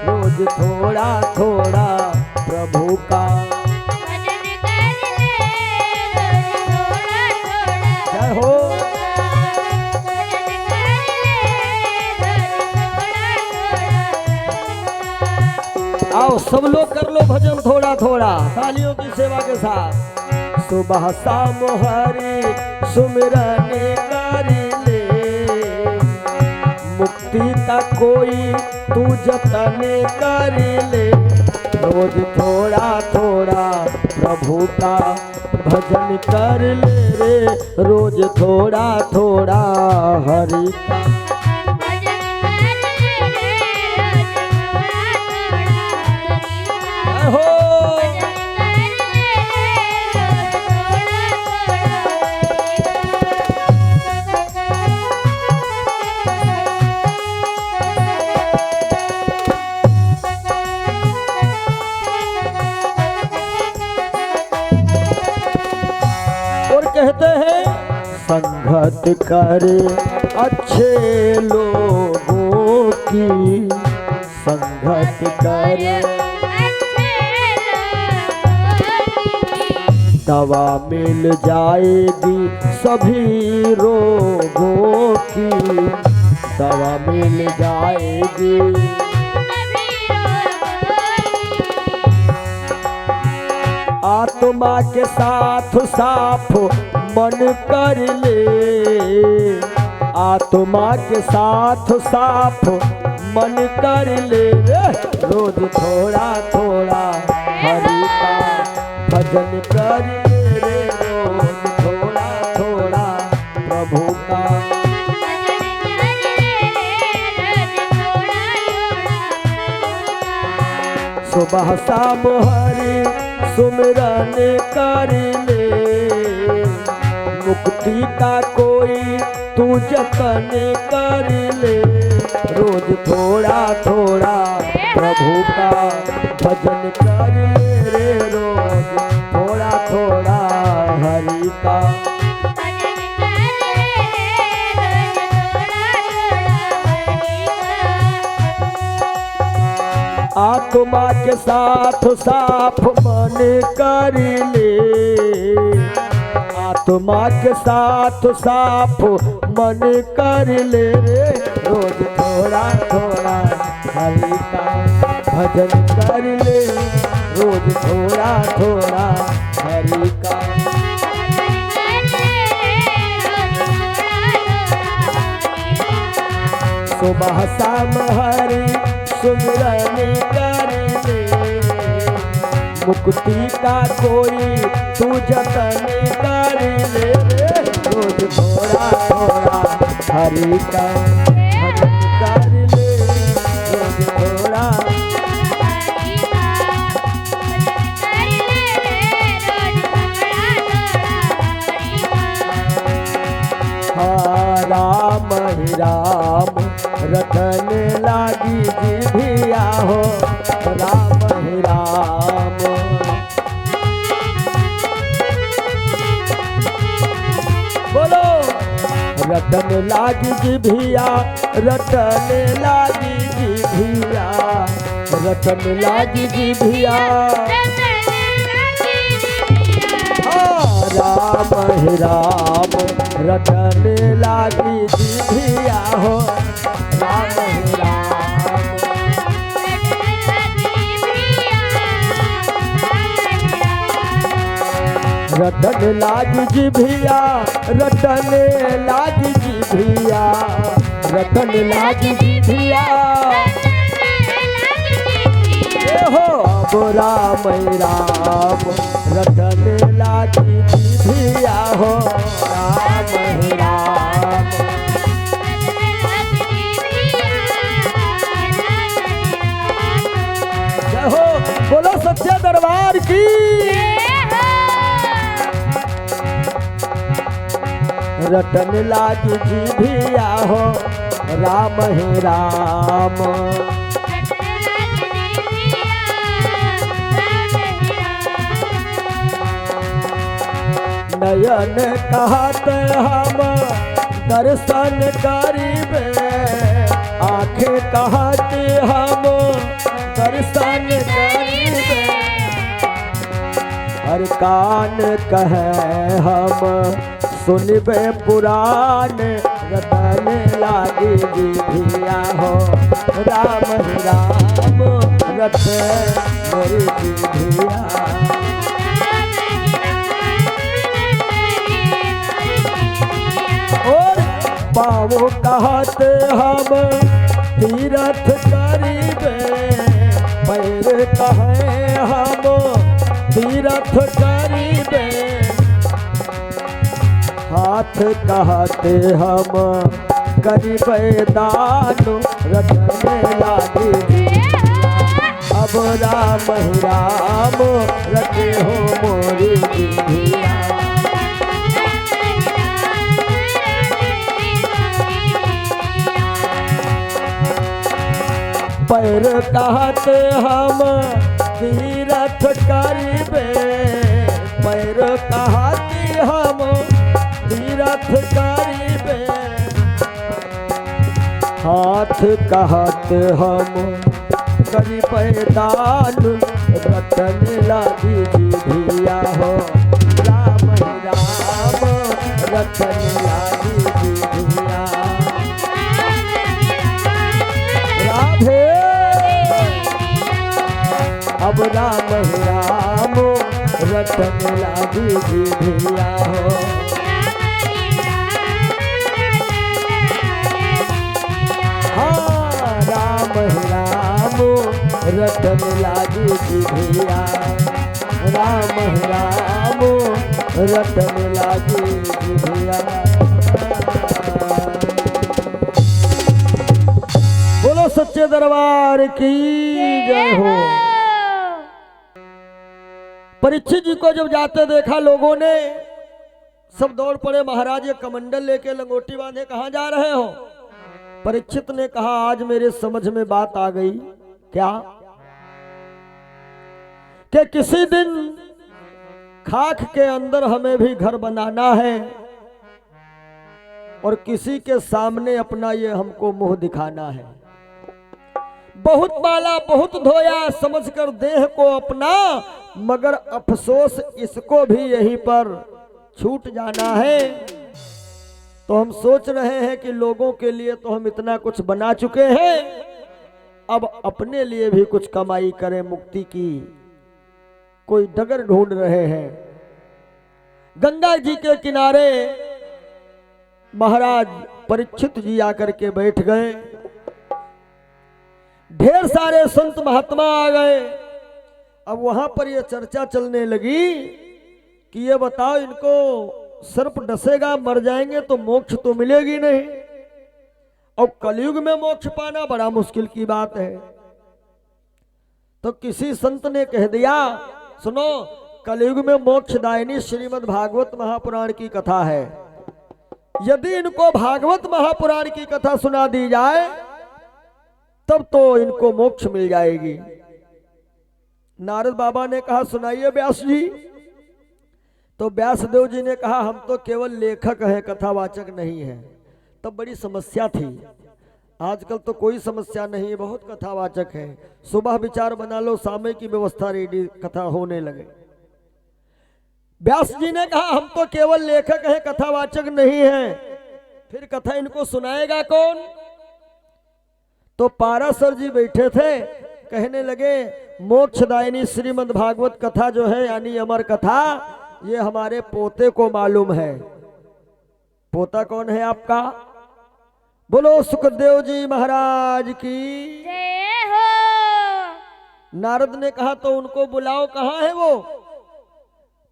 Speaker 1: रोज थोड़ा थोड़ा प्रभु का
Speaker 2: भजन कर ले, रोज थोड़ा थोड़ा
Speaker 1: जय हो।
Speaker 2: भजन कर ले, रोज थोड़ा थोड़ा।
Speaker 1: आओ सब लोग कर लो भजन थोड़ा थोड़ा, तालियों की सेवा के साथ। सुबह शाम हरि सुमिरन कर ले, मुक्ति का कोई तू जतन कर ले, रोज थोड़ा थोड़ा प्रभु का भजन कर ले रे, रोज थोड़ा थोड़ा हरि का
Speaker 2: भजन कर ले, रोज थोड़ा थोड़ा हरि का।
Speaker 1: हो।
Speaker 2: भजन कर ले, रोज थोड़ा
Speaker 1: और कहते हैं संगत करे अच्छे लोगों की, संगत करे दवा मिल जाएगी सभी रोगों की, दवा मिल जाएगी। आत्मा के साथ साफ मन कर ले, आत्मा के साथ साफ मन कर ले रे। रोज थोड़ा थोड़ा हरि का भजन कर ले रे, रोज थोड़ा थोड़ा प्रभु का। सुबह शाम हरि सुमिरन कर ले, मुक्ति का कोई तू जतन कर ले। रोज थोड़ा थोड़ा प्रभु का भजन कर ले रे, रोज थोड़ा थोड़ा हरि का। आत्मा के साथ साफ मन कर ले, आत्मा के साथ साफ मन कर ले रे। रोज थोड़ा थोड़ा हरि का भजन कर ले, रोज थोड़ा थोड़ा हरि का। सुबह शाम हरि सुमिरन कर ले, मुक्ति का कोई तू जतन कर ले रे। रोज थोड़ा थोड़ा हरि का भजन कर ले, रोज थोड़ा। हाँ राम ही राम रटन लागी जिभिया हो, राम ही राम। बोलो रटन लागी जिभिया, रटन लागी जिभिया, रटन लागी जिभिया। हाँ राम ही राम रटन लागी जिभिया हो, राम ही राम। रटन लागी जिभिया, रटन लागी जिभिया, रटन लागी जिभिया। हो अब राम राम रटन लागी जिभिया हो, राम ही राम। जय हो, बोलो सच्चे दरबार की। रटन लागी जिभिया हो, राम ही राम। नयन कहत हम दर्शन करीबे, आँखें कहत हम दर्शन करीबे। हर कान कहे हम सुनबे पुराण, रटन लागी जिभिया हो, राम ही राम रटन मोरी जिभिया। और पाँव कहत हम तीरथ करीबे, पैर कहे हम तीरथ करीबे। हाथ कहते हम करीबे दान, रटन लागी जिभिया। अब राम ही राम रटे हो मोरी जिभिया। पैर कहत हम तीरथ करीबे, पैर कहत हम तीरथ करीबे। हाथ कहत हम करीबे दान, रटन लागी जिभिया हो, राम ही राम रटन लागी जिभिया। राधे अब राम ही राम रटन रटन लागी जिभिया हो। हाँ राम राम रटन लागी जिभिया, राम राम रटन लागी जिभिया। बोलो सच्चे दरबार की जय हो। परीक्षित जी को जब जाते देखा लोगों ने, सब दौड़ पड़े, महाराज ये कमंडल लेके लंगोटी बांधे कहाँ जा रहे हो? परीक्षित ने कहा आज मेरे समझ में बात आ गई। क्या? कि किसी दिन खाक के अंदर हमें भी घर बनाना है और किसी के सामने अपना ये हमको मुंह दिखाना है। बहुत माला बहुत धोया समझकर देह को अपना, मगर अफसोस इसको भी यहीं पर छूट जाना है। तो हम सोच रहे हैं कि लोगों के लिए तो हम इतना कुछ बना चुके हैं, अब अपने लिए भी कुछ कमाई करें, मुक्ति की कोई डगर ढूंढ रहे हैं। गंगा जी के किनारे महाराज परीक्षित जी आकर के बैठ गए। ढेर सारे संत महात्मा आ गए। अब वहां पर यह चर्चा चलने लगी कि ये बताओ इनको सर्प डसेगा मर जाएंगे तो मोक्ष तो मिलेगी नहीं, और कलयुग में मोक्ष पाना बड़ा मुश्किल की बात है। तो किसी संत ने कह दिया सुनो, कलयुग में मोक्षदायिनी श्रीमद् भागवत महापुराण की कथा है, यदि इनको भागवत महापुराण की कथा सुना दी जाए तब तो इनको मोक्ष मिल जाएगी। नारद बाबा ने कहा सुनाइए व्यास जी। तो व्यासदेव जी ने कहा हम तो केवल लेखक हैं, कथावाचक नहीं हैं। तब बड़ी समस्या थी। आजकल तो कोई समस्या नहीं, बहुत कथावाचक है। सुबह विचार बना लो, शाम की व्यवस्था रेडी, कथा होने लगे। व्यास जी ने कहा हम तो केवल लेखक हैं, कथावाचक नहीं हैं, फिर कथा इनको सुनाएगा कौन? तो पाराशर जी बैठे थे, कहने लगे मोक्षदायिनी श्रीमद् भागवत कथा जो है यानी अमर कथा, ये हमारे पोते को मालूम है। पोता कौन है आपका? बोलो सुखदेव जी महाराज की
Speaker 2: जय हो।
Speaker 1: नारद ने कहा तो उनको बुलाओ, कहाँ है वो?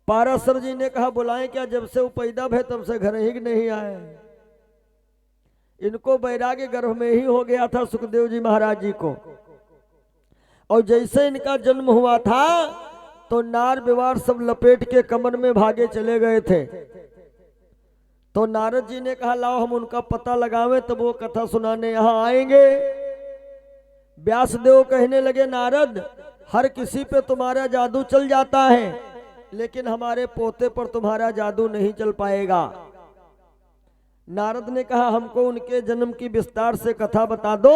Speaker 1: पाराशर जी ने कहा बुलाएं क्या, जब से वो पैदा भय तब से घर ही नहीं आए। इनको वैराग्य गर्भ में ही हो गया था सुखदेव जी महाराज जी को, और जैसे इनका जन्म हुआ था तो नार विवार सब लपेट के कमर में भागे चले गए थे। तो नारद जी ने कहा लाओ हम उनका पता लगावें, तब वो कथा सुनाने यहाँ आएंगे। व्यासदेव कहने लगे नारद, हर किसी पे तुम्हारा जादू चल जाता है, लेकिन हमारे पोते पर तुम्हारा जादू नहीं चल पाएगा। नारद ने कहा हमको उनके जन्म की विस्तार से कथा बता दो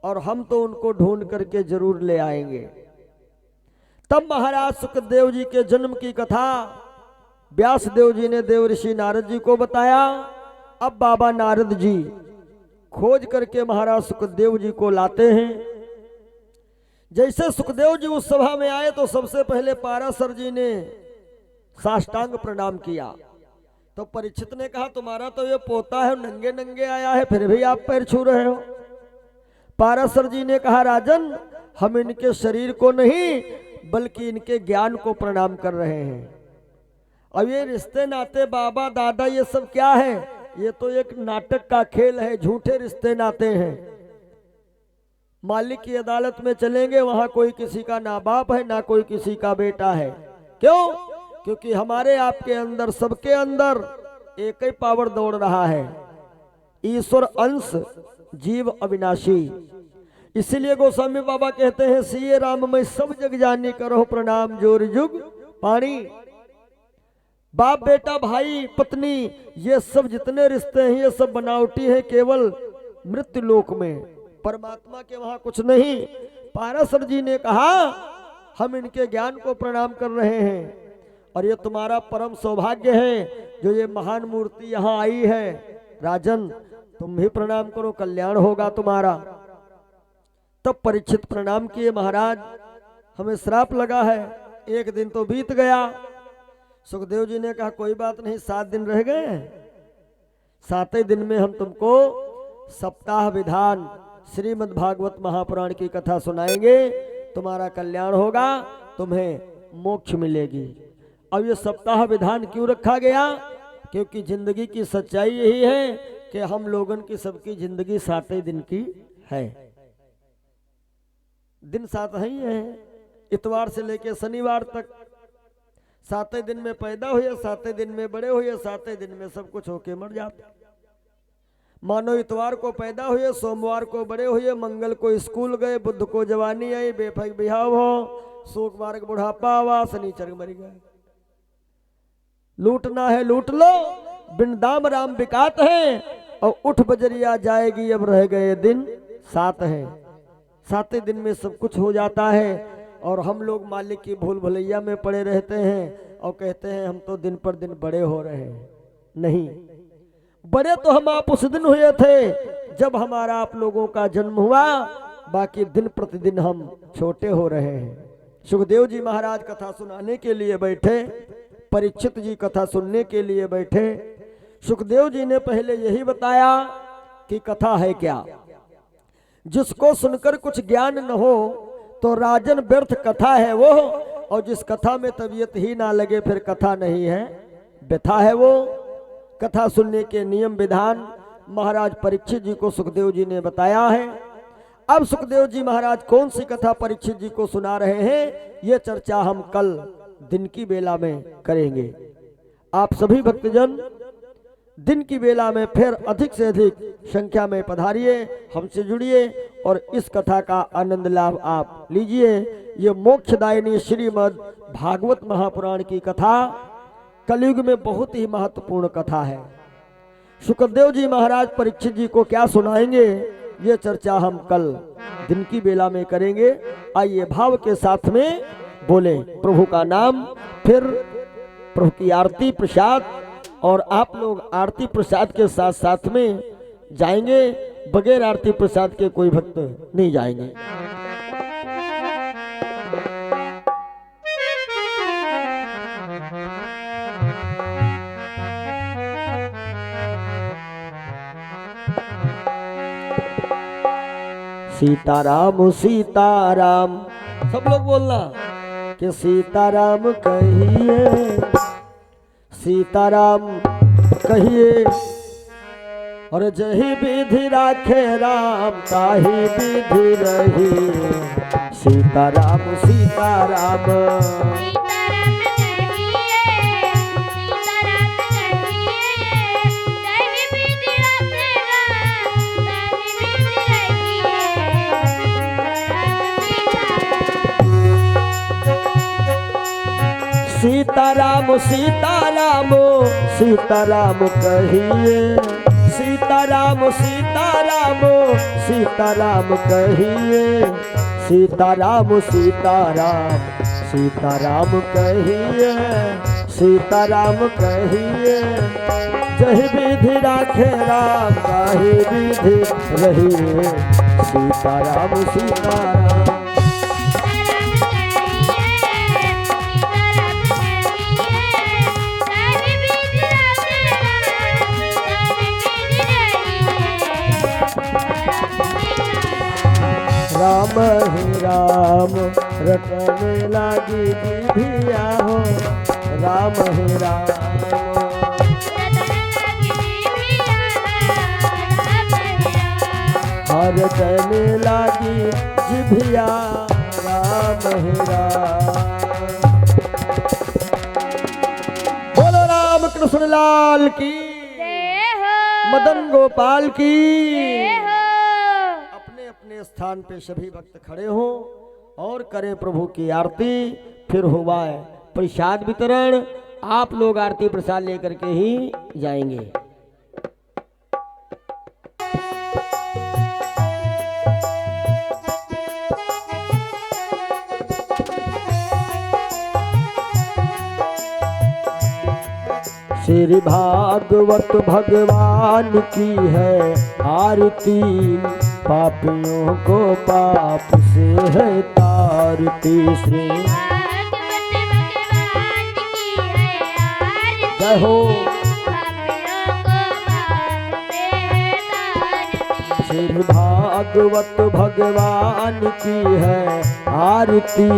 Speaker 1: और हम तो उनको ढूंढ करके जरूर ले आएंगे। तब महाराज सुखदेव जी के जन्म की कथा व्यासदेव जी ने देव ऋषि नारद जी को बताया। अब बाबा नारद जी खोज करके महाराज सुखदेव जी को लाते हैं। जैसे सुखदेव जी उस सभा में आए तो सबसे पहले पाराशर जी ने साष्टांग प्रणाम किया। तो परीक्षित ने कहा तुम्हारा तो ये पोता है, नंगे नंगे आया है, फिर भी आप पैर छू रहे हो। पाराशर जी ने कहा राजन, हम इनके शरीर को नहीं बल्कि इनके ज्ञान को प्रणाम कर रहे हैं। अब ये रिश्ते नाते बाबा दादा ये सब क्या है? ये तो एक नाटक का खेल है, झूठे रिश्ते नाते हैं। मालिक की अदालत में चलेंगे, वहां कोई किसी का ना बाप है ना कोई किसी का बेटा है। क्यों? क्योंकि हमारे आपके अंदर, सबके अंदर एक ही पावर दौड़ रहा है, ईश्वर अंश जीव अविनाशी। इसीलिए गोस्वामी बाबा कहते हैं सिए राम में सब जग जानी करो प्रणाम जोर जुग पानी। बाप बेटा भाई पत्नी ये सब जितने रिश्ते हैं ये सब बनावटी है, केवल मृत्यु लोक में, परमात्मा के वहां कुछ नहीं। पाराशर जी ने कहा हम इनके ज्ञान को प्रणाम कर रहे हैं और ये तुम्हारा परम सौभाग्य है जो ये महान मूर्ति यहाँ आई है। राजन तुम भी प्रणाम करो, कल्याण होगा तुम्हारा। तब परीक्षित प्रणाम किए, महाराज हमें श्राप लगा है, एक दिन तो बीत गया। सुखदेव जी ने कहा कोई बात नहीं, 7 दिन रह गए, 7वें दिन में हम तुमको सप्ताह विधान श्रीमद् भागवत महापुराण की कथा सुनाएंगे, तुम्हारा कल्याण होगा, तुम्हें मोक्ष मिलेगी। अब ये सप्ताह विधान क्यों रखा गया? क्योंकि जिंदगी की सच्चाई यही है कि हम लोगन की सबकी जिंदगी 7 दिन की है। दिन 7 ही है, इतवार से लेकर शनिवार तक। 7वें दिन में पैदा हुए, 7वें दिन में बड़े हुए, 7वें दिन में सब कुछ होके मर जाते। मानो इतवार को पैदा हुए, सोमवार को बड़े हुए, मंगल को स्कूल गए, बुध को जवानी आई, बेफक बिहाव हो, शुक्रवार को बुढ़ापा हुआ, शनिचर मर गए। लूटना है लूट लो, बिन दाम राम बिकात है, और उठ बजरिया जाएगी, अब रह गए दिन 7 है। 7वें दिन में सब कुछ हो जाता है और हम लोग मालिक की भूल भुलैया में पड़े रहते हैं और कहते हैं हम तो दिन पर दिन बड़े हो रहे हैं। नहीं, बड़े तो हम आप उस दिन हुए थे जब हमारा आप लोगों का जन्म हुआ, बाकी दिन प्रतिदिन हम छोटे हो रहे हैं। सुखदेव जी महाराज कथा सुनाने के लिए बैठे, परीक्षित जी कथा सुनने के लिए बैठे। सुखदेव जी ने पहले यही बताया कि कथा है क्या, जिसको सुनकर कुछ ज्ञान न हो तो राजन व्यर्थ कथा है वो, और जिस कथा में तबीयत ही ना लगे फिर कथा नहीं है, व्यथा है वो। कथा सुनने के नियम विधान महाराज परीक्षित जी को सुखदेव जी ने बताया है। अब सुखदेव जी महाराज कौन सी कथा परीक्षित जी को सुना रहे हैं, ये चर्चा हम कल दिन की बेला में करेंगे। आप सभी भक्तजन दिन की बेला में फिर अधिक से अधिक संख्या में पधारिए, हमसे जुड़िए और इस कथा का आनंद लाभ आप लीजिए। ये मोक्षदायिनी श्रीमद् भागवत महापुराण की कथा कलयुग में बहुत ही महत्वपूर्ण कथा है। सुखदेव जी महाराज परीक्षित जी को क्या सुनाएंगे, ये चर्चा हम कल दिन की बेला में करेंगे। आइए भाव के साथ में बोले प्रभु का नाम, फिर प्रभु की आरती प्रसाद, और आप लोग आरती प्रसाद के साथ साथ में जाएंगे, बगैर आरती प्रसाद के कोई भक्त नहीं जाएंगे। सीताराम सीताराम, सब लोग बोलना कि सीताराम कहिए, सीताराम कहिए, और जही विधि राखे राम ताही विधि रही। सीताराम सीताराम सीताराम सीताराम सीताराम कहिए, सीताराम सीताराम सीताराम कहिए, सीताराम सीताराम सीताराम कहिए, सीताराम कहिए। जही विधि राखे राम ताही विधि रहिए। सीताराम सीताराम राम ही राम रटने लागी विधिया हो, राम ही राम हर रटने लागी जिभिया, राम ही राम। बोलो राम कृष्ण लाल की, मदन गोपाल की। अपने स्थान पे सभी भक्त खड़े हों और करें प्रभु की आरती, फिर हुआ है प्रसाद वितरण। आप लोग आरती प्रसाद लेकर के ही जाएंगे। श्री भागवत भगवान की है आरती, पापियों को पाप से है तारती। श्री भागवत जय हो।
Speaker 2: पापियों को पाप से तारती।
Speaker 1: श्री भागवत भगवान की है आरती,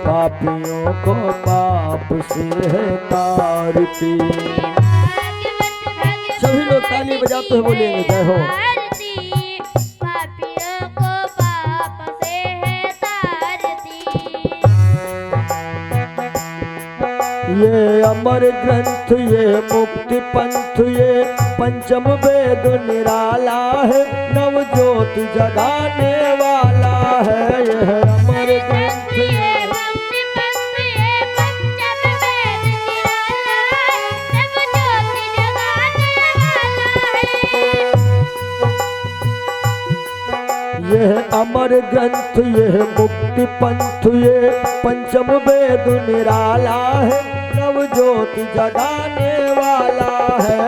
Speaker 1: पापियों को पाप से है तारती। सभी लोग ताली बजाते हुए बोलेंगे जय हो।
Speaker 2: आरती, पापियों को पाप से है तारती।
Speaker 1: ये अमर ग्रंथ, ये मुक्ति पंथ, ये पंचम वेद निराला है, नव ज्योति जगाने वाला है। यह अमर ग्रंथ,
Speaker 2: ये मुक्ति पंथ, ये पंचम वेद निराला है, नव ज्योति जगाने वाला है।
Speaker 1: यह अमर ग्रंथ, यह मुक्ति पंथ, ये पंचम वेद निराला है, नव ज्योति जगाने वाला है।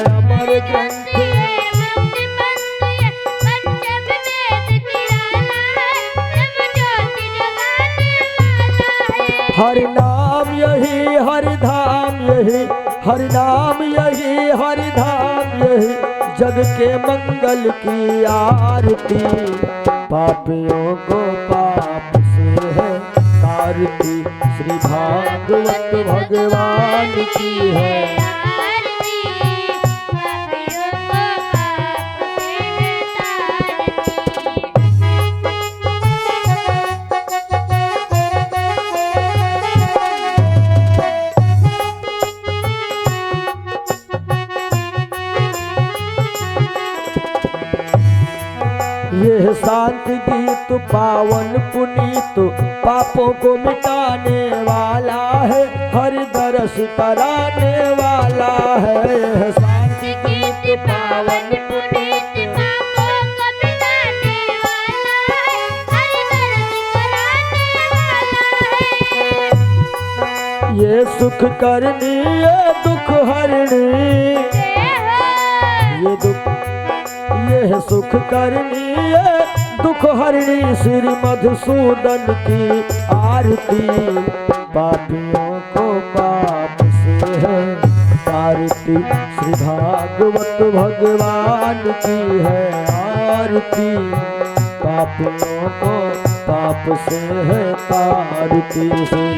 Speaker 1: अमर ग्रंथ,
Speaker 2: ये मुक्ति पंथ, ये पंचम वेद निराला है, नव ज्योति जगाने वाला है।
Speaker 1: हरि नाम यही, हरि धाम यही, हरि नाम यही, हरि धाम यही, जग के मंगल की आरती, पापियों को पाप से है तारती। श्री भागवत भगवान की है
Speaker 2: आरती, पापियों को पाप से है
Speaker 1: यह शांति गीत पावन पुनीत, पापों को मिटाने वाला है, हरि दर्श कराने वाला है। यह शांति गीत पावन
Speaker 2: पुनीत, पापों को मिटाने वाला है, हरि दर्श कराने वाला है।
Speaker 1: ये सुख करनी, ये दुख हरणी, ये दुख, ये सुख करनी, ये दुख हरणी, श्री मधुसूदन की आरती, पापियों को पाप से है तारती। श्री भागवत भगवान की है आरती, पापियों को पाप से है तारती। श्री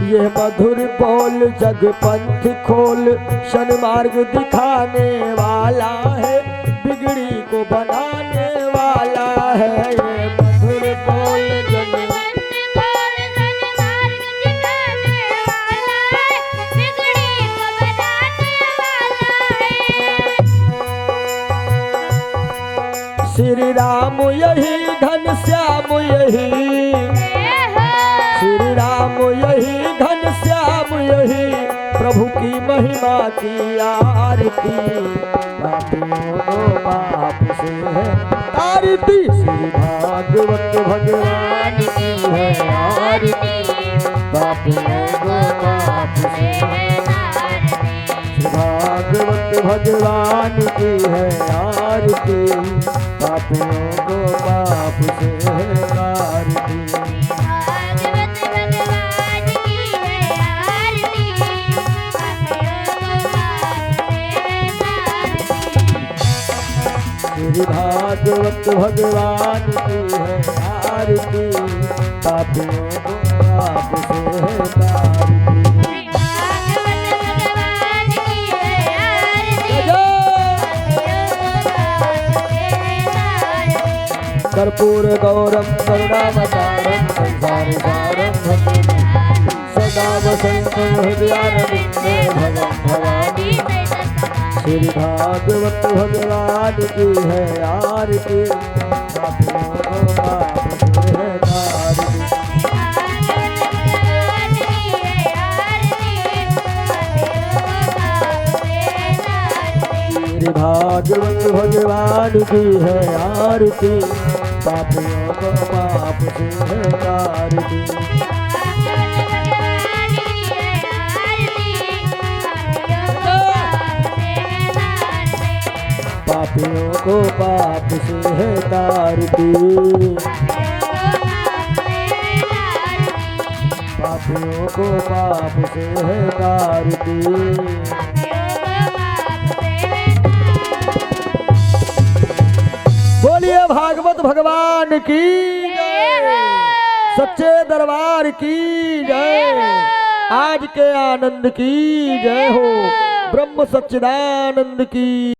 Speaker 1: ये मधुर बोल जग पंथ खोल, सन्मार्ग दिखाने वाला है, बिगड़ी को बनाने वाला है। ये मधुर बोल जग
Speaker 2: पंथ खोल, सन्मार्ग दिखाने वाला है, बिगड़ी को बनाने वाला है।
Speaker 1: श्री राम यही, घन श्याम यही, श्री राम यही, घन श्याम यही, प्रभु की महिमा की आरती, पापियों को पाप से है तारती। श्री भागवत भगवान की है आरती, पापियों को पाप से है तारती। श्री भागवत भगवान की है आरती, पापियों को पाप से है तारती।
Speaker 2: भागवत भगवान की है आरती, पापियों को पाप से है तारती।
Speaker 1: श्री भागवत भगवान की है आरती, पापियों को पाप से है तारती।
Speaker 2: भागवत भगवान की है आरती,
Speaker 1: कर्पूर गौरम करुणावतारम संसार सारम सदा वसंतं हृदयारविन्दे भवं भवानी। श्री भागवत भगवान की है आरती, पापियों को पाप से है तारती। श्री भागवत भगवान की है आरती, पापियों को पाप से है तारती। पापियों को पाप से है तारती, पापियों को पाप से है तारती। बोलिए भागवत भगवान की जय, सच्चे दरबार की जय, आज के आनंद की जय हो, ब्रह्म सच्चिदानंद की।